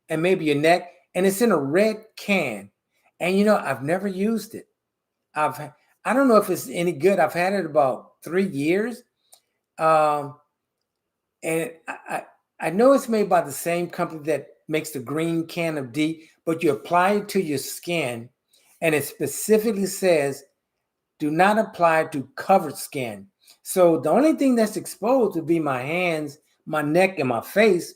and maybe your neck, and it's in a red can. And I've never used it. I don't know if it's any good. I've had it about 3 years. And I know it's made by the same company that makes the green can of DEET, but you apply it to your skin, and it specifically says do not apply to covered skin. So the only thing that's exposed would be my hands, my neck, and my face.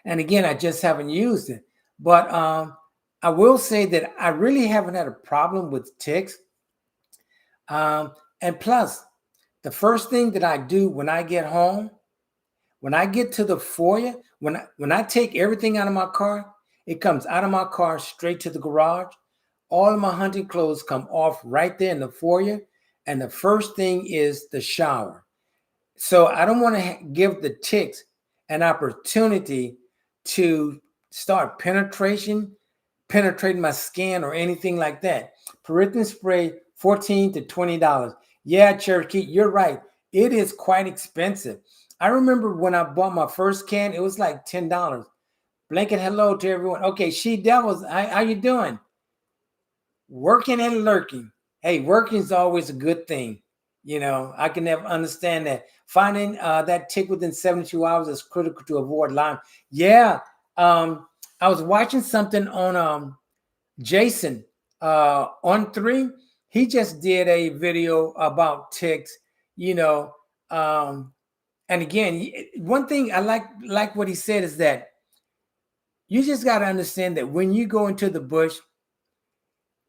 And again, I just haven't used it. But I will say that I really haven't had a problem with ticks. And plus, the first thing that I do when I get home, when I get to the foyer, when I take everything out of my car, it comes out of my car straight to the garage. All of my hunting clothes come off right there in the foyer. And the first thing is the shower. So I don't want to give the ticks an opportunity to start penetrating my skin or anything like that. Permethrin spray, $14 to $20. Yeah, Cherokee, you're right. It is quite expensive. I remember when I bought my first can, it was like $10. Blanket hello to everyone. Okay, She Devils, how you doing? Working and lurking. Hey, working is always a good thing. I can never understand that. Finding that tick within 72 hours is critical to avoid Lyme. Yeah. I was watching something on Jason on 3. He just did a video about ticks. you know. Um, and again, one thing I like what he said is that you just got to understand that when you go into the bush,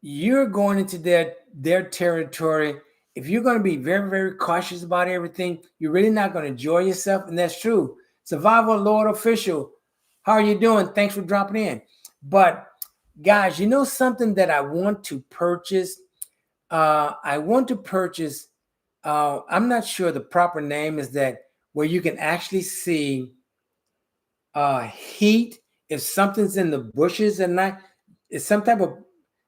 you're going into their territory. If you're going to be very, very cautious about everything, you're really not going to enjoy yourself. And that's true. Survival Lord Official, how are you doing? Thanks for dropping in. But guys, you know something that I want to purchase? I want to purchase, I'm not sure the proper name is that, where you can actually see heat if something's in the bushes at night. It's some type of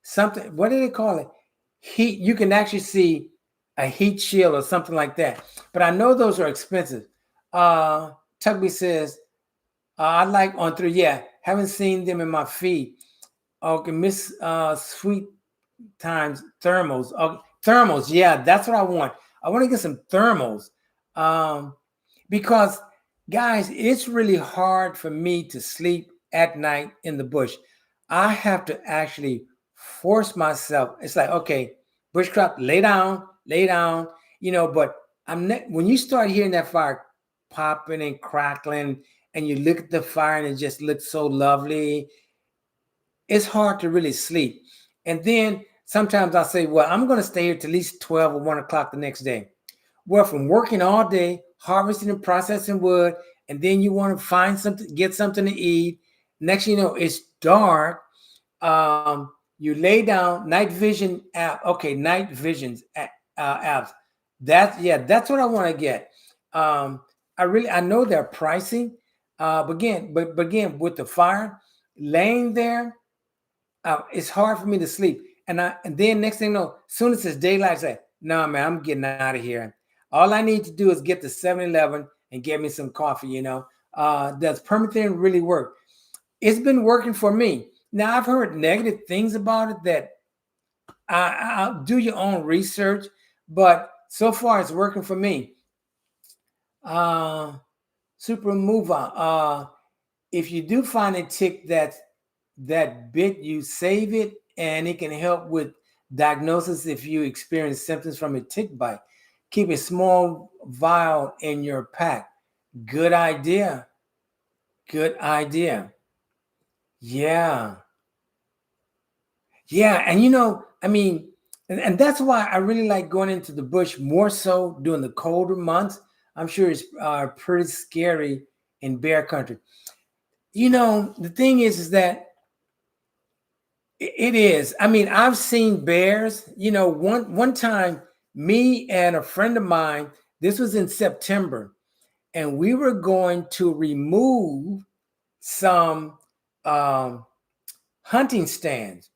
something. What do they call it? Heat. You can actually see a heat shield or something like that. But I know those are expensive. Tugby says, I like on through. Yeah, haven't seen them in my feed. Okay, Miss Sweet Times thermals. Okay, thermals. Yeah, that's what I want. I want to get some thermals. Because guys, it's really hard for me to sleep at night in the bush. I have to actually force myself. It's like, okay, bushcraft, lay down, but I'm not, when you start hearing that fire popping and crackling and you look at the fire and it just looks so lovely, it's hard to really sleep. And then sometimes I say, well, I'm going to stay here till at least 12 or 1 o'clock the next day. Well, from working all day, harvesting and processing wood, and then you want to find something, get something to eat. Next, you know, it's dark. You lay down. Night vision app. Okay, night visions apps. That's what I want to get. I know they're pricey, but again, with the fire laying there, it's hard for me to sleep. And then next thing you know, as soon as it's daylight, I say, no, man, I'm getting out of here. All I need to do is get to 7-Eleven and get me some coffee. Does permathene really work? It's been working for me. Now, I've heard negative things about it that I'll do your own research, but so far it's working for me. Super mover. If you do find a tick that bit you, save it, and it can help with diagnosis if you experience symptoms from a tick bite. Keep a small vial in your pack. Good idea. Good idea. Yeah. Yeah. And and that's why I really like going into the bush more so during the colder months. I'm sure it's pretty scary in bear country. The thing is that it is. I mean, I've seen bears. One time, me and a friend of mine. This was in September, and we were going to remove some hunting stands.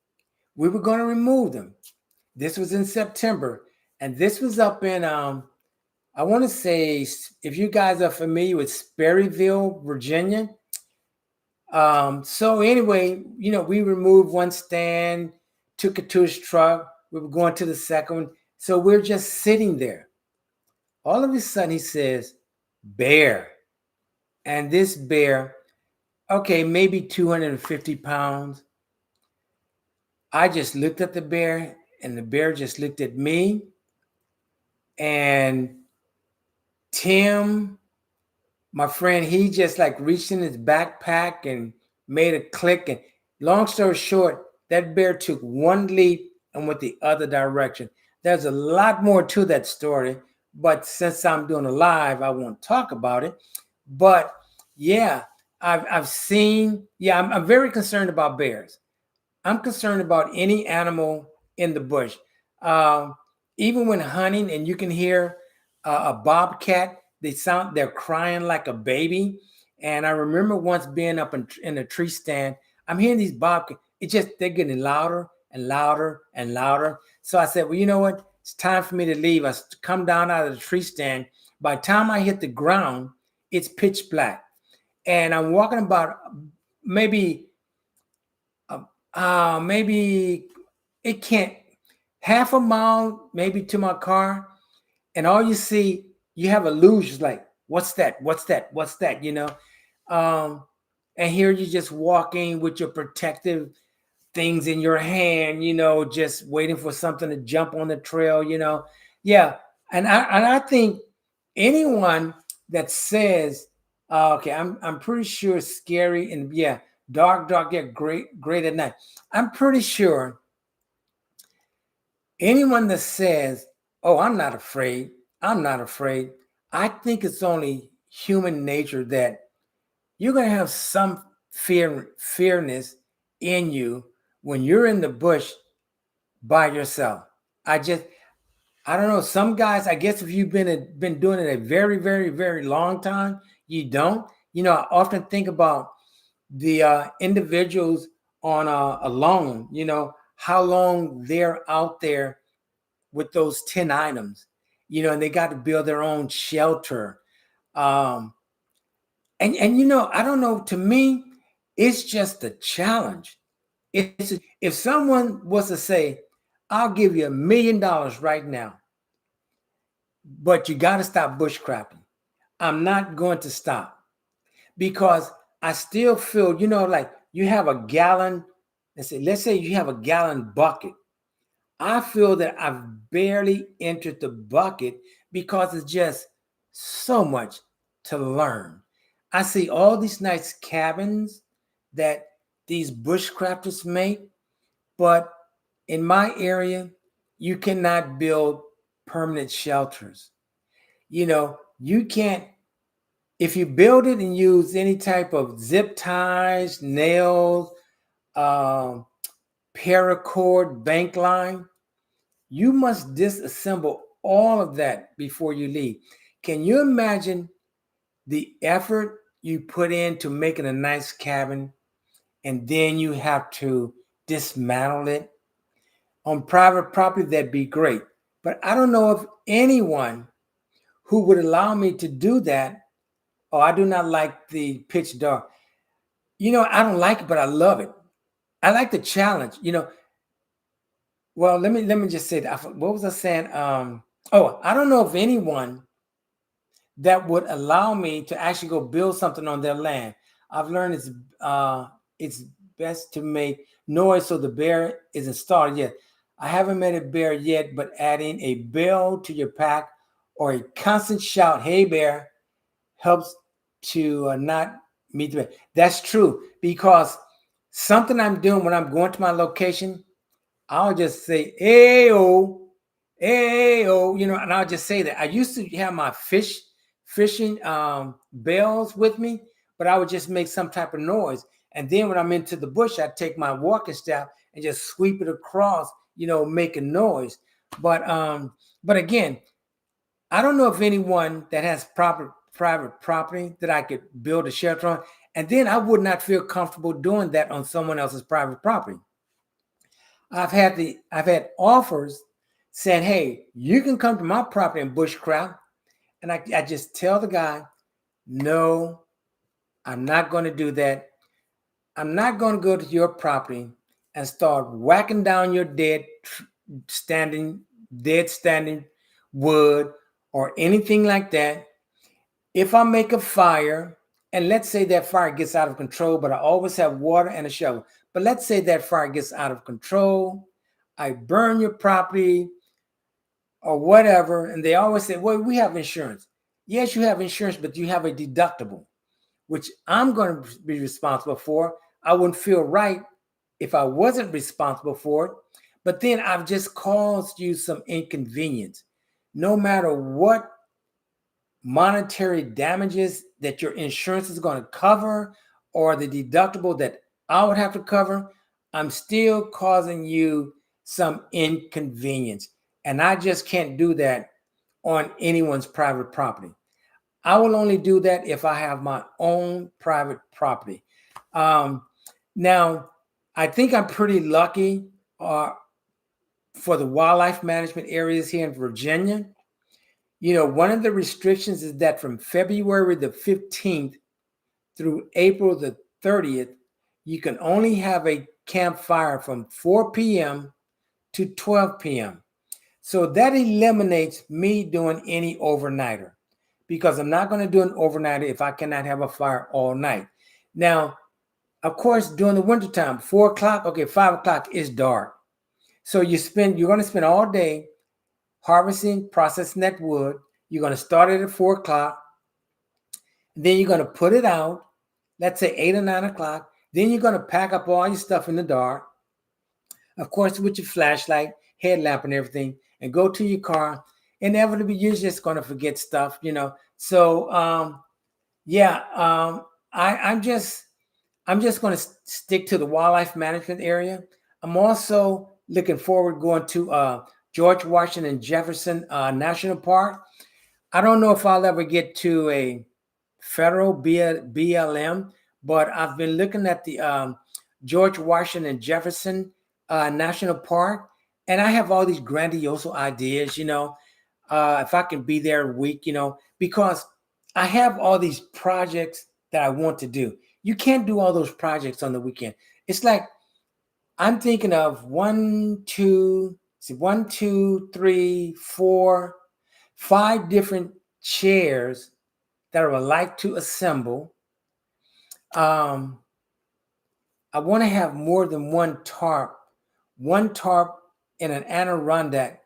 We were going to remove them. This was in September, and this was up in I want to say, if you guys are familiar with Sperryville, Virginia. So anyway, we removed one stand, took it to his truck. We were going to the second one. So we're just sitting there. All of a sudden he says, bear. And this bear, okay, maybe 250 pounds. I just looked at the bear and the bear just looked at me. And Tim, my friend, he just like reached in his backpack and made a click. And long story short, that bear took one leap and went the other direction. There's a lot more to that story, but since I'm doing a live, I won't talk about it. But yeah, I've seen. Yeah, I'm very concerned about bears. I'm concerned about any animal in the bush. Um, Even when hunting, and you can hear a bobcat, they're crying like a baby. And I remember once being up in a tree stand, I'm hearing these bobcats. They're getting louder and louder and louder. So I said, well, you know what? It's time for me to leave. I come down out of the tree stand. By the time I hit the ground, it's pitch black. And I'm walking about maybe it can't half a mile maybe to my car, and all you have illusions like, what's that, and here you're just walking with your protective things in your hand, just waiting for something to jump on the trail. Yeah, And I think anyone that says, okay, I'm pretty sure scary and yeah, dark, yeah, great at night. I'm pretty sure anyone that says, oh, I'm not afraid, I think it's only human nature that you're going to have some fearness in you when you're in the bush by yourself. I just, I don't know. Some guys, I guess, if you've been doing it a very, very, very long time, you don't. I often think about the individuals on alone. How long they're out there with those 10 items. And they got to build their own shelter. Um, and I don't know. To me, it's just a challenge. If someone was to say, "I'll give you $1 million right now, but you got to stop bushcrafting," I'm not going to stop because I still feel, like you have a gallon. Let's say you have a gallon bucket. I feel that I've barely entered the bucket because it's just so much to learn. I see all these nice cabins that these bushcrafters make, but in my area, you cannot build permanent shelters. You can't, if you build it and use any type of zip ties, nails, um, paracord, bank line, you must disassemble all of that before you leave. Can you imagine the effort you put into making a nice cabin and then you have to dismantle it? On private property, that'd be great. But I don't know of anyone who would allow me to do that. Oh, I do not like the pitch dark. I don't like it, but I love it. I like the challenge. Well, let me just say that. What was I saying? I don't know of anyone that would allow me to actually go build something on their land. I've learned it's best to make noise so the bear isn't startled yet. I haven't met a bear yet, but adding a bell to your pack or a constant shout, "Hey bear," helps to not meet the bear. That's true because something I'm doing when I'm going to my location, I'll just say, "Hey, oh, hey, oh," and I'll just say that. I used to have my fishing bells with me, but I would just make some type of noise. And then when I'm into the bush, I take my walking staff and just sweep it across, making noise. But again, I don't know of anyone that has private property that I could build a shelter on. And then I would not feel comfortable doing that on someone else's private property. I've had offers saying, "Hey, you can come to my property and bushcraft," and I just tell the guy, "No, I'm not going to do that. I'm not going to go to your property and start whacking down your standing wood or anything like that. If I make a fire, and let's say that fire gets out of control, but I always have water and a shovel. But let's say that fire gets out of control, I burn your property or whatever." And they always say, "Well, we have insurance." Yes, you have insurance, but you have a deductible, which I'm going to be responsible for. I wouldn't feel right if I wasn't responsible for it. But then I've just caused you some inconvenience. No matter what monetary damages that your insurance is going to cover or the deductible that I would have to cover, I'm still causing you some inconvenience. And I just can't do that on anyone's private property. I will only do that if I have my own private property. Now, I think I'm pretty lucky for the wildlife management areas here in Virginia. One of the restrictions is that from February the 15th through April the 30th, you can only have a campfire from 4 p.m. to 12 p.m. So that eliminates me doing any overnighter because I'm not going to do an overnighter if I cannot have a fire all night. Now, of course, during the wintertime, 4 o'clock, okay, 5 o'clock is dark. So you're going to spend all day harvesting, processing that wood. You're going to start it at 4 o'clock. Then you're going to put it out, let's say 8 or 9 o'clock. Then you're going to pack up all your stuff in the dark, of course, with your flashlight, headlamp, and everything, and go to your car. Inevitably, you're just going to forget stuff, So, yeah, I'm just going to stick to the wildlife management area. I'm also looking forward going to George Washington Jefferson National Park. I don't know if I'll ever get to a federal BLM, but I've been looking at the George Washington Jefferson National Park, and I have all these grandiose ideas, if I can be there a week, because I have all these projects that I want to do. You can't do all those projects on the weekend. It's like I'm thinking of 3, 4, 5 different chairs that I would like to assemble. I want to have more than one tarp in an Adirondack,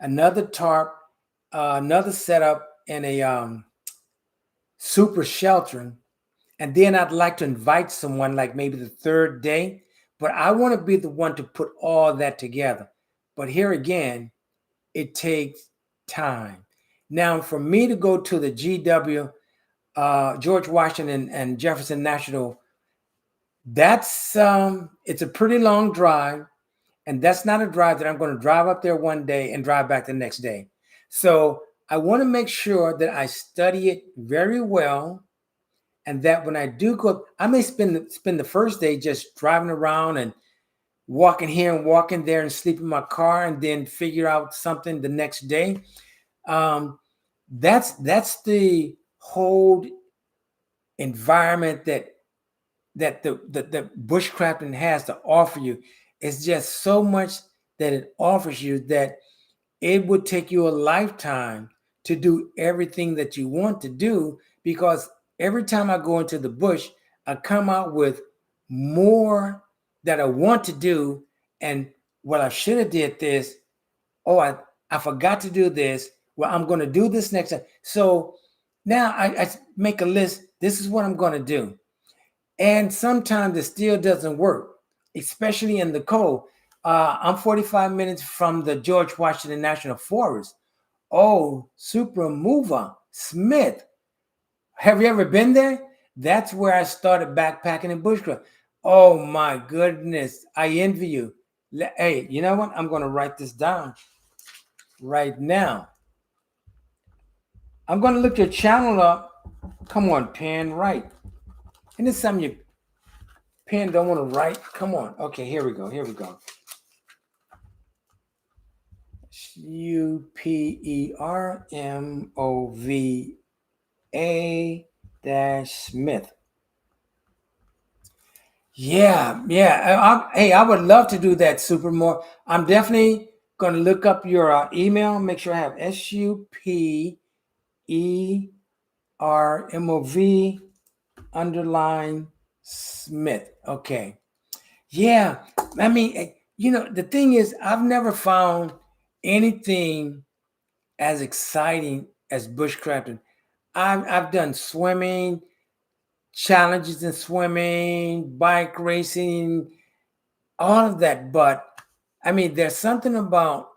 another tarp, another setup in a super sheltering. And then I'd like to invite someone like maybe the third day, but I want to be the one to put all that together. But here again, it takes time. Now, for me to go to the GW, George Washington and Jefferson National, that's it's a pretty long drive, and that's not a drive that I'm going to drive up there one day and drive back the next day. So I want to make sure that I study it very well, and that when I do go, I may spend the first day just driving around and walking here and walking there and sleep in my car, and then figure out something the next day. That's the whole environment that the bushcrafting has to offer you. It's just so much that it offers you that it would take you a lifetime to do everything that you want to do, because every time I go into the bush, I come out with more that I want to do. And well, I should have did this. Oh, I forgot to do this. Well, I'm going to do this next time. So now I make a list. This is what I'm going to do. And sometimes it still doesn't work, especially in the cold. I'm 45 minutes from the George Washington National Forest. Oh, Super Mover Smith. Have you ever been there? That's where I started backpacking in bushcraft. Oh my goodness. I envy you. Hey, you know what? I'm going to write this down right now. I'm going to look your channel up. Come on, pen, write. And this is something you pen don't want to write. Come on. Okay, here we go. Supermova-Smith. Yeah. I would love to do that, Supermore. I'm definitely going to look up your email. Make sure I have SUPERMOV_Smith. Okay. Yeah. I mean, the thing is, I've never found anything as exciting as bushcrafting. I've done swimming, challenges in swimming, bike racing, all of that. But I mean, there's something about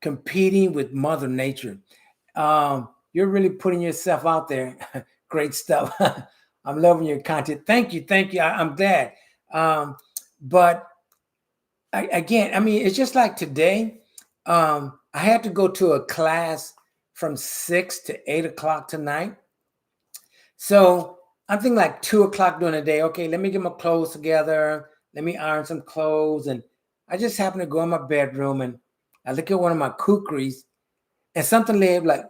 competing with Mother Nature. You're really putting yourself out there. Great stuff. I'm loving your content. Thank you. I'm glad. But again, I mean, it's just like today. I had to go to a class from 6 to 8 o'clock tonight. So I'm thinking like 2 o'clock during the day. Okay, let me get my clothes together. Let me iron some clothes. And I just happened to go in my bedroom and I look at one of my kukris, and something like,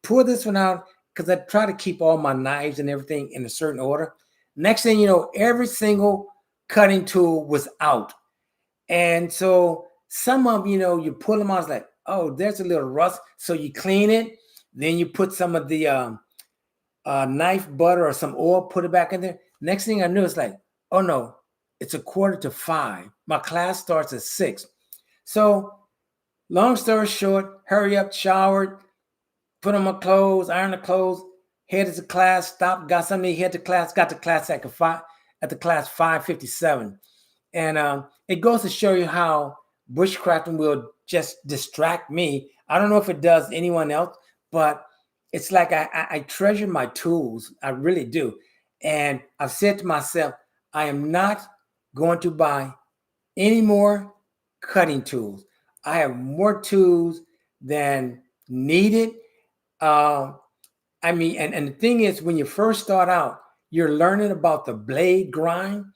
pull this one out, because I try to keep all my knives and everything in a certain order. Next thing you know, every single cutting tool was out. And so some of them, you pull them out, it's like, oh, there's a little rust. So you clean it. Then you put some of the knife butter or some oil, put it back in there. Next thing I knew, it's like, oh no, it's 4:45. My class starts at 6. So Long story short, hurry up, showered, put on my clothes, iron the clothes, headed to class, stopped, got something to head to class, got to class at the class 5:57. And it goes to show you how bushcrafting will just distract me. I don't know if it does anyone else, but it's like I treasure my tools. I really do. And I've said to myself, I am not going to buy any more cutting tools. I have more tools than needed. Uh, I mean, and the thing is, when you first start out, you're learning about the blade grind.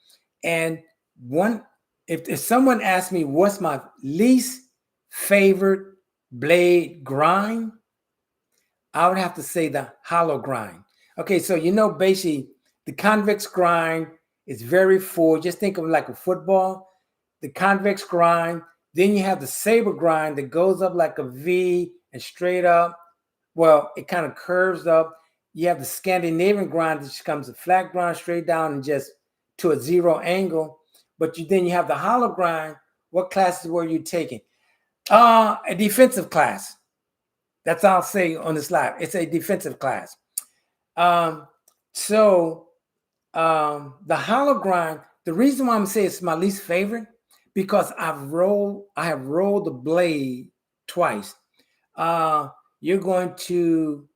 And one, if someone asks me what's my least favorite blade grind, I would have to say the hollow grind. Okay, so basically the convex grind is very full. Just think of it like a football. The convex grind, then you have the saber grind that goes up like a V and straight up. Well, it kind of curves up. You have the Scandinavian grind, which comes a flat grind straight down and just to a zero angle. But then you have the hollow grind. What classes were you taking? A defensive class. That's all I'll say on the slide. It's a defensive class. So the hollow grind, the reason why I'm saying it's my least favorite, because I have rolled the blade twice. You're going to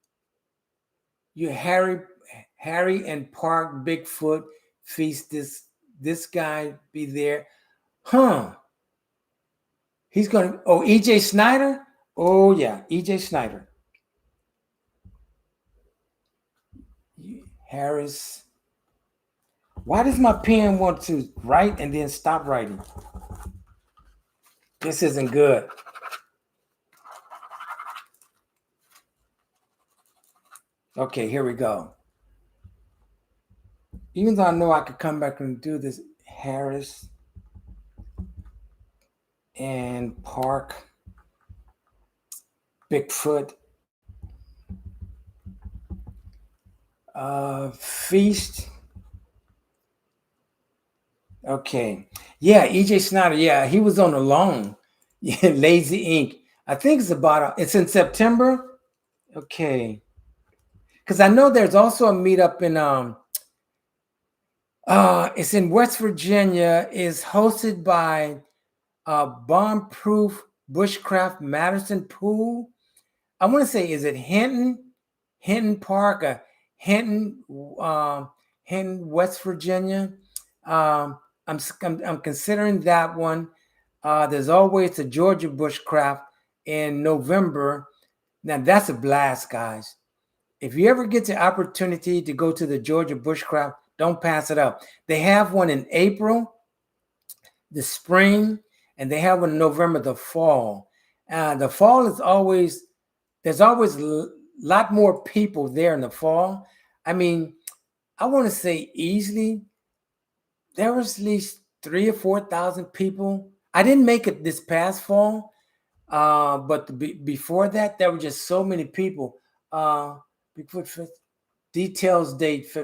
Harry and Park Bigfoot feast this guy be there. He's going to EJ Snyder. Oh yeah, EJ Snyder. Harris. Why does my pen want to write and then stop writing? This isn't good. Okay, here we go. Even though I know I could come back and do this, Harris and Park Bigfoot feast. Okay. Yeah, EJ Snyder. Yeah, he was on the loan. Yeah, Lazy Ink. I think it's in September. Okay. Because I know there's also a meetup in it's in West Virginia. Is hosted by Bomb-Proof Bushcraft Madison Pool. I want to say, is it Hinton Park, Hinton, West Virginia? I'm considering that one. There's always the Georgia Bushcraft in November. Now that's a blast, guys. If you ever get the opportunity to go to the Georgia Bushcraft, don't pass it up. They have one in April, the spring, and they have one in November, the fall. The fall is always, there's always a lot more people there in the fall. I mean, I want to say easily, there was at least 3,000 or 4,000 people. I didn't make it this past fall, but before that, there were just so many people. Details date,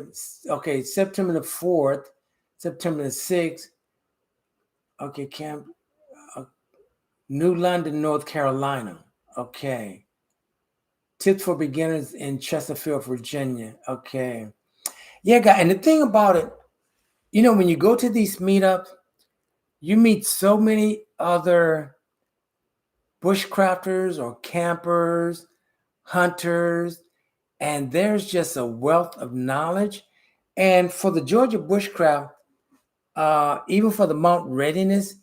okay, September the 4th, September the 6th. Okay, Camp New London, North Carolina. Okay. Tips for beginners in Chesterfield, Virginia. Okay. Yeah, guy. And the thing about it, when you go to these meetups, you meet so many other bushcrafters or campers, hunters, and there's just a wealth of knowledge. And for the Georgia Bushcraft, even for the Mount Readiness,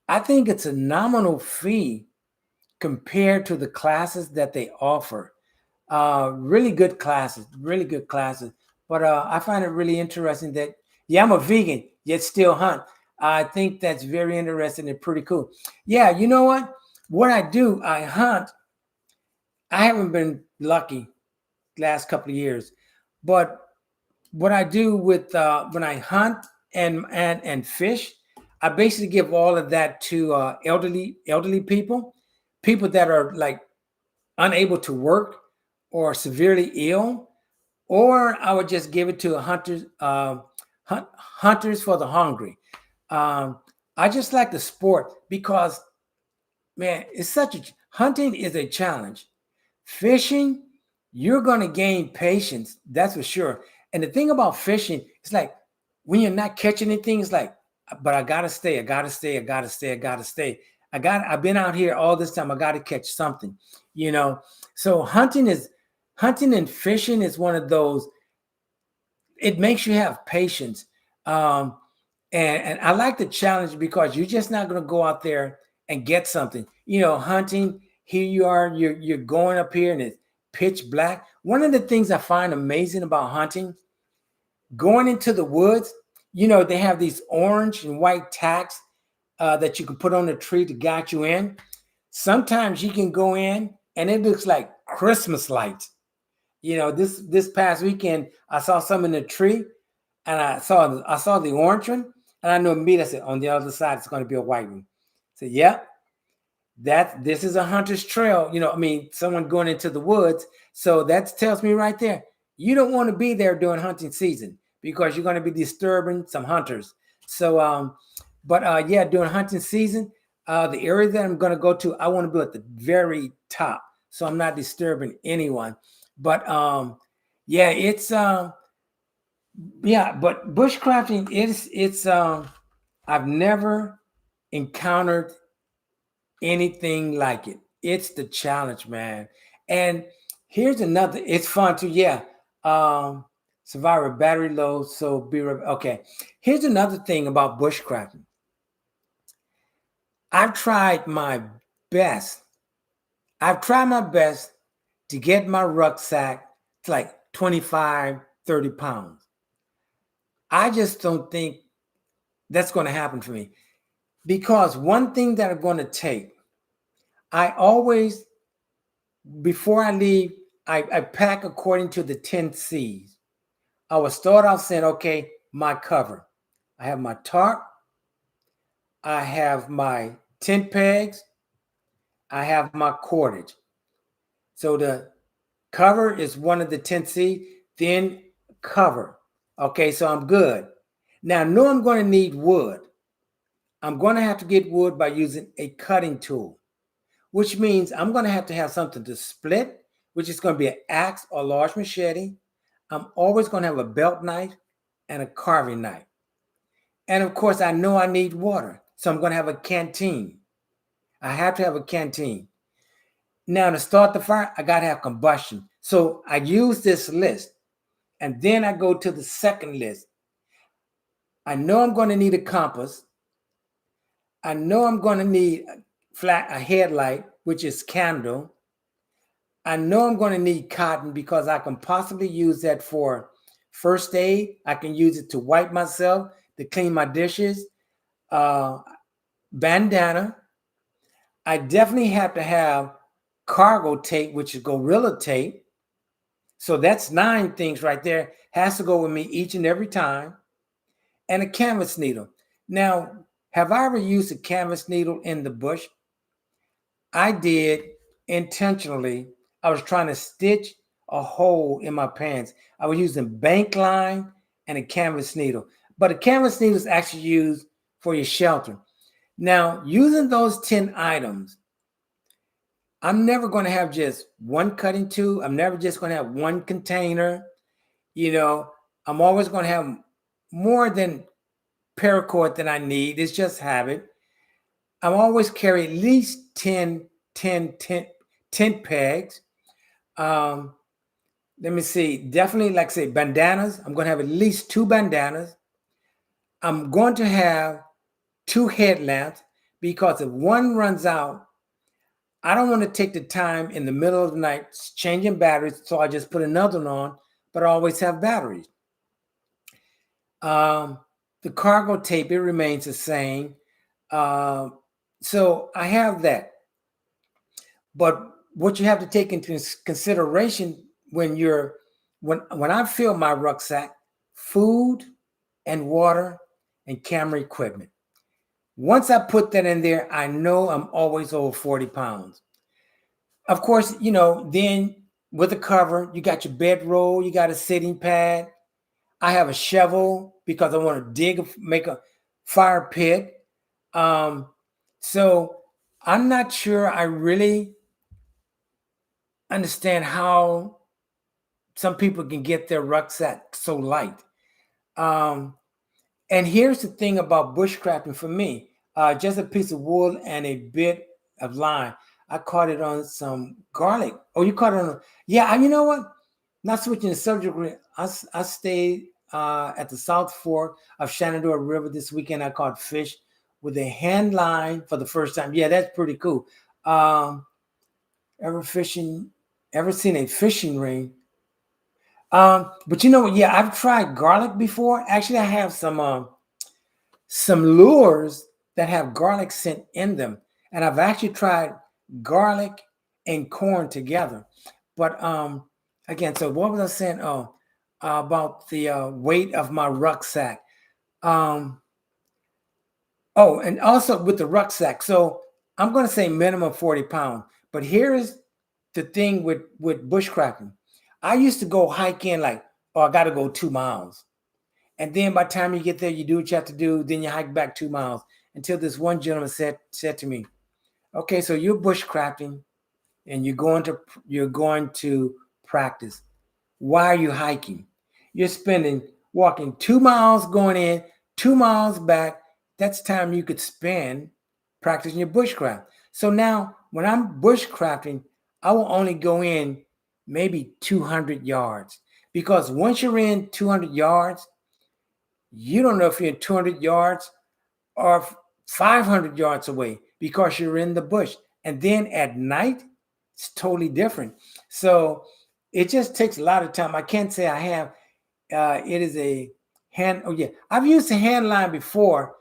I think it's a nominal fee compared to the classes that they offer. Really good classes. But I find it really interesting that, yeah, I'm a vegan, yet still hunt. I think that's very interesting and pretty cool. Yeah, you know what? What I do, I hunt. I haven't been lucky last couple of years, but what I do with when I hunt and fish, I basically give all of that to elderly people that are like unable to work or severely ill, or I would just give it to hunters for the hungry. I just like the sport because, man, it's such a Hunting is a challenge. Fishing, you're going to gain patience. That's for sure. And the thing about fishing, it's like when you're not catching anything, it's like, but I gotta stay, I gotta stay, I gotta stay, I gotta stay. I've been out here all this time. I gotta catch something, you know. So hunting and fishing is one of those, it makes you have patience. Um, and I like the challenge because you're just not gonna go out there and get something. You know, hunting, here you are, you're going up here and it's pitch black. One of the things I find amazing about hunting, going into the woods, you know, they have these orange and white tacks that you can put on the tree to guide you in. Sometimes you can go in and it looks like Christmas lights. You know, this past weekend, I saw some in the tree, and I saw the orange one, and I knew immediately. I said, on the other side, it's going to be a white one. I said, yep, that this is a hunter's trail. You know, I mean, someone going into the woods. So that tells me right there, you don't want to be there during hunting season because you're going to be disturbing some hunters. So, but yeah, during hunting season, the area that I'm going to go to, I want to be at the very top, so I'm not disturbing anyone. But yeah, it's yeah, but bushcrafting is it's I've never encountered anything like it. It's the challenge, man. And here's another. It's fun too. Yeah. Um, Survivor battery low. So okay. Here's another thing about bushcrafting. I've tried my best. I've tried my best to get my rucksack to like 25, 30 pounds. I just don't think that's going to happen for me because one thing that I'm going to take, I always, before I leave, I pack according to the 10 C's. I will start off saying, okay, my cover. I have my tarp. I have my tent pegs. I have my cordage. So the cover is one of the 10 C, then cover. Okay, so I'm good. Now I know I'm going to need wood. I'm going to have to get wood by using a cutting tool, which means I'm going to have something to split, which is going to be an axe or large machete. I'm always going to have a belt knife and a carving knife. And of course, I know I need water. So I'm going to have a canteen. I have to have a canteen. Now, to start the fire, I got to have combustion. So I use this list. And then I go to the second list. I know I'm going to need a compass. I know I'm going to need a headlight, which is candle. I know I'm going to need cotton because I can possibly use that for first aid. I can use it to wipe myself, to clean my dishes. Bandana. I definitely have to have cargo tape, which is gorilla tape. So that's 9 things right there. Has to go with me each and every time. And a canvas needle. Now, have I ever used a canvas needle in the bush? I did intentionally. I was trying to stitch a hole in my pants. I was using bank line and a canvas needle. But a canvas needle is actually used for your shelter. Now, using those 10 items, I'm never going to have just one cutting tool. I'm never just going to have one container. You know, I'm always going to have more than paracord than I need. It's just habit. I'm always carry at least 10 pegs. Let me see. Definitely, like say, bandanas. I'm going to have at least 2 bandanas. I'm going to have 2 headlamps because if one runs out, I don't want to take the time in the middle of the night changing batteries, so I just put another one on, but I always have batteries. The cargo tape, it remains the same. So I have that. But what you have to take into consideration when I fill my rucksack, food and water and camera equipment. Once I put that in there, I know I'm always over 40 pounds. Of course, you know, then with the cover, you got your bedroll, you got a sitting pad. I have a shovel because I want to make a fire pit. So I'm not sure I really understand how some people can get their rucksack so light. Um, and here's the thing about bushcrafting for me: just a piece of wool and a bit of lime. I caught it on some garlic. Oh, you caught it on? Yeah, you know what? Not switching the subject. I stayed at the South Fork of Shenandoah River this weekend. I caught fish with a hand line for the first time. Yeah, that's pretty cool. Um, ever fishing? Ever seen a fishing ring? But you know what? Yeah, I've tried garlic before. Actually, I have some lures that have garlic scent in them, and I've actually tried garlic and corn together. But again, so what was I saying? Oh, about the weight of my rucksack. Um, oh, and also with the rucksack. So I'm going to say minimum 40 pounds. But here's the thing with bushcrafting. I used to go hiking like, oh, I got to go 2 miles. And then by the time you get there, you do what you have to do. Then you hike back 2 miles until this one gentleman said to me, "Okay, so you're bushcrafting and you're going to practice. Why are you hiking? You're spending walking 2 miles going in, 2 miles back. That's time you could spend practicing your bushcraft. So now when I'm bushcrafting, I will only go in maybe 200 yards because once you're in 200 yards, you don't know if you're in 200 yards or 500 yards away because you're in the bush. And then at night, it's totally different. So it just takes a lot of time. I can't say I have. It is a hand. Oh yeah, I've used a hand line before,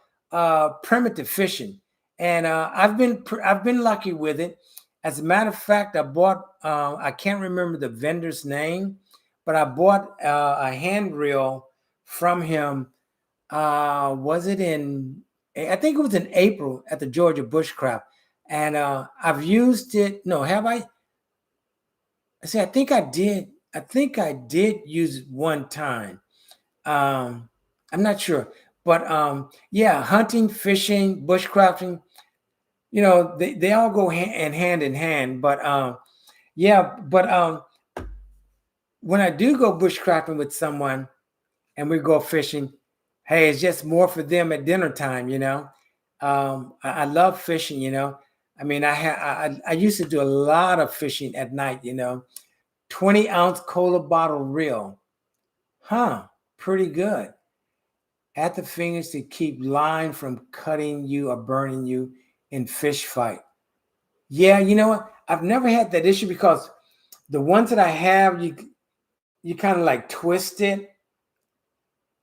primitive fishing, and I've been lucky with it. As a matter of fact, I bought. I can't remember the vendor's name, but I bought a hand reel from him. Was it in? I think it was in April at the Georgia Bushcraft, and I've used it. No, have I? I say I think I did. I think I did use it one time. Um, I'm not sure, but yeah, hunting, fishing, bushcrafting. They all go hand in hand. But yeah, but when I do go bushcrafting with someone and we go fishing, hey, it's just more for them at dinner time. I love fishing. I mean, I used to do a lot of fishing at night. 20-ounce cola bottle reel, huh? Pretty good. At the fingers to keep line from cutting you or burning you in fish fight. Yeah, you know what? I've never had that issue because the ones that I have, you kind of like twist it.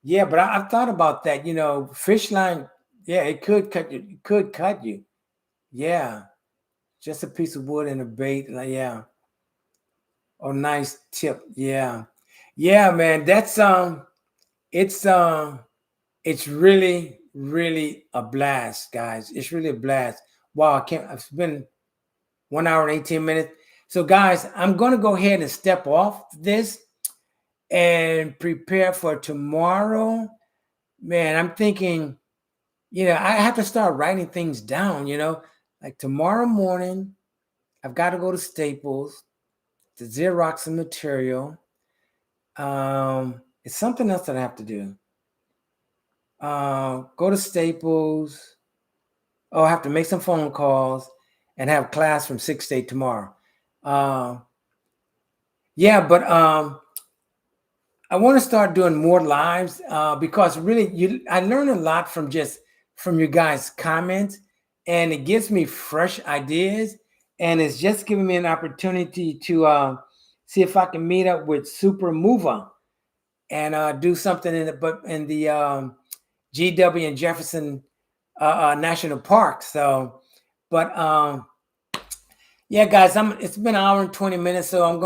Yeah, but I've thought about that. Fish line. Yeah, it could cut you. It could cut you. Yeah, just a piece of wood and a bait. Like, yeah. Oh, nice tip. Yeah, yeah, man. It's it's really, really a blast, guys. It's really a blast. Wow, I can't. It's been 1 hour and 18 minutes. So, guys, I'm going to go ahead and step off this and prepare for tomorrow. Man, I'm thinking, I have to start writing things down, like tomorrow morning, I've got to go to Staples to Xerox some material. It's something else that I have to do. Go to Staples. Oh, I have to make some phone calls and have class from 6 to 8 tomorrow. Yeah, but I want to start doing more lives because really, I learn a lot from your guys' comments, and it gives me fresh ideas, and it's just giving me an opportunity to see if I can meet up with Super Mover and do something in the GW and Jefferson National Park. So, but yeah, guys, it's been an hour and 20 minutes, so I'm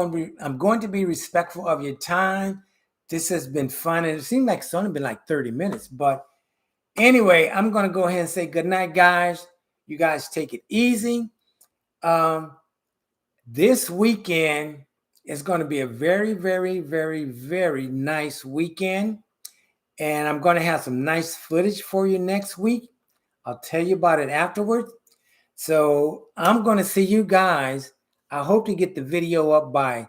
going to be respectful of your time. This has been fun, and it seemed like it's only been like 30 minutes. But anyway, I'm gonna go ahead and say good night, guys. You guys take it easy. This weekend is going to be a very, very, very, very nice weekend. And I'm going to have some nice footage for you next week. I'll tell you about it afterwards. So I'm going to see you guys I hope to get the video up by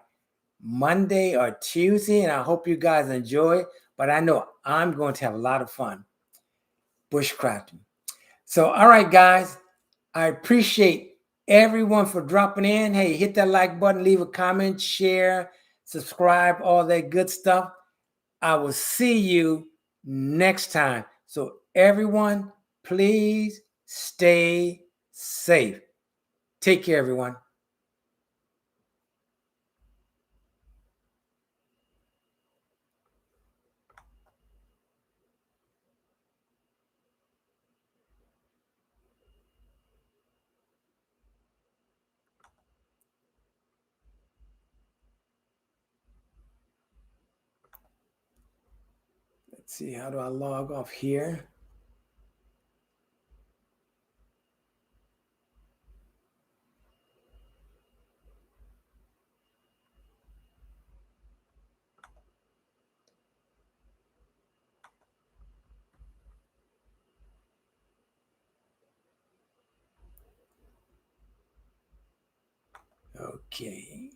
Monday or Tuesday, and I hope you guys enjoy it. But I know I'm going to have a lot of fun bushcrafting. So, all right, guys, I appreciate everyone for dropping in. Hey, hit that like button, leave a comment, share, subscribe, all that good stuff. I will see you next time. So, everyone, please stay safe. Take care, everyone. Let's see, how do I log off here? Okay.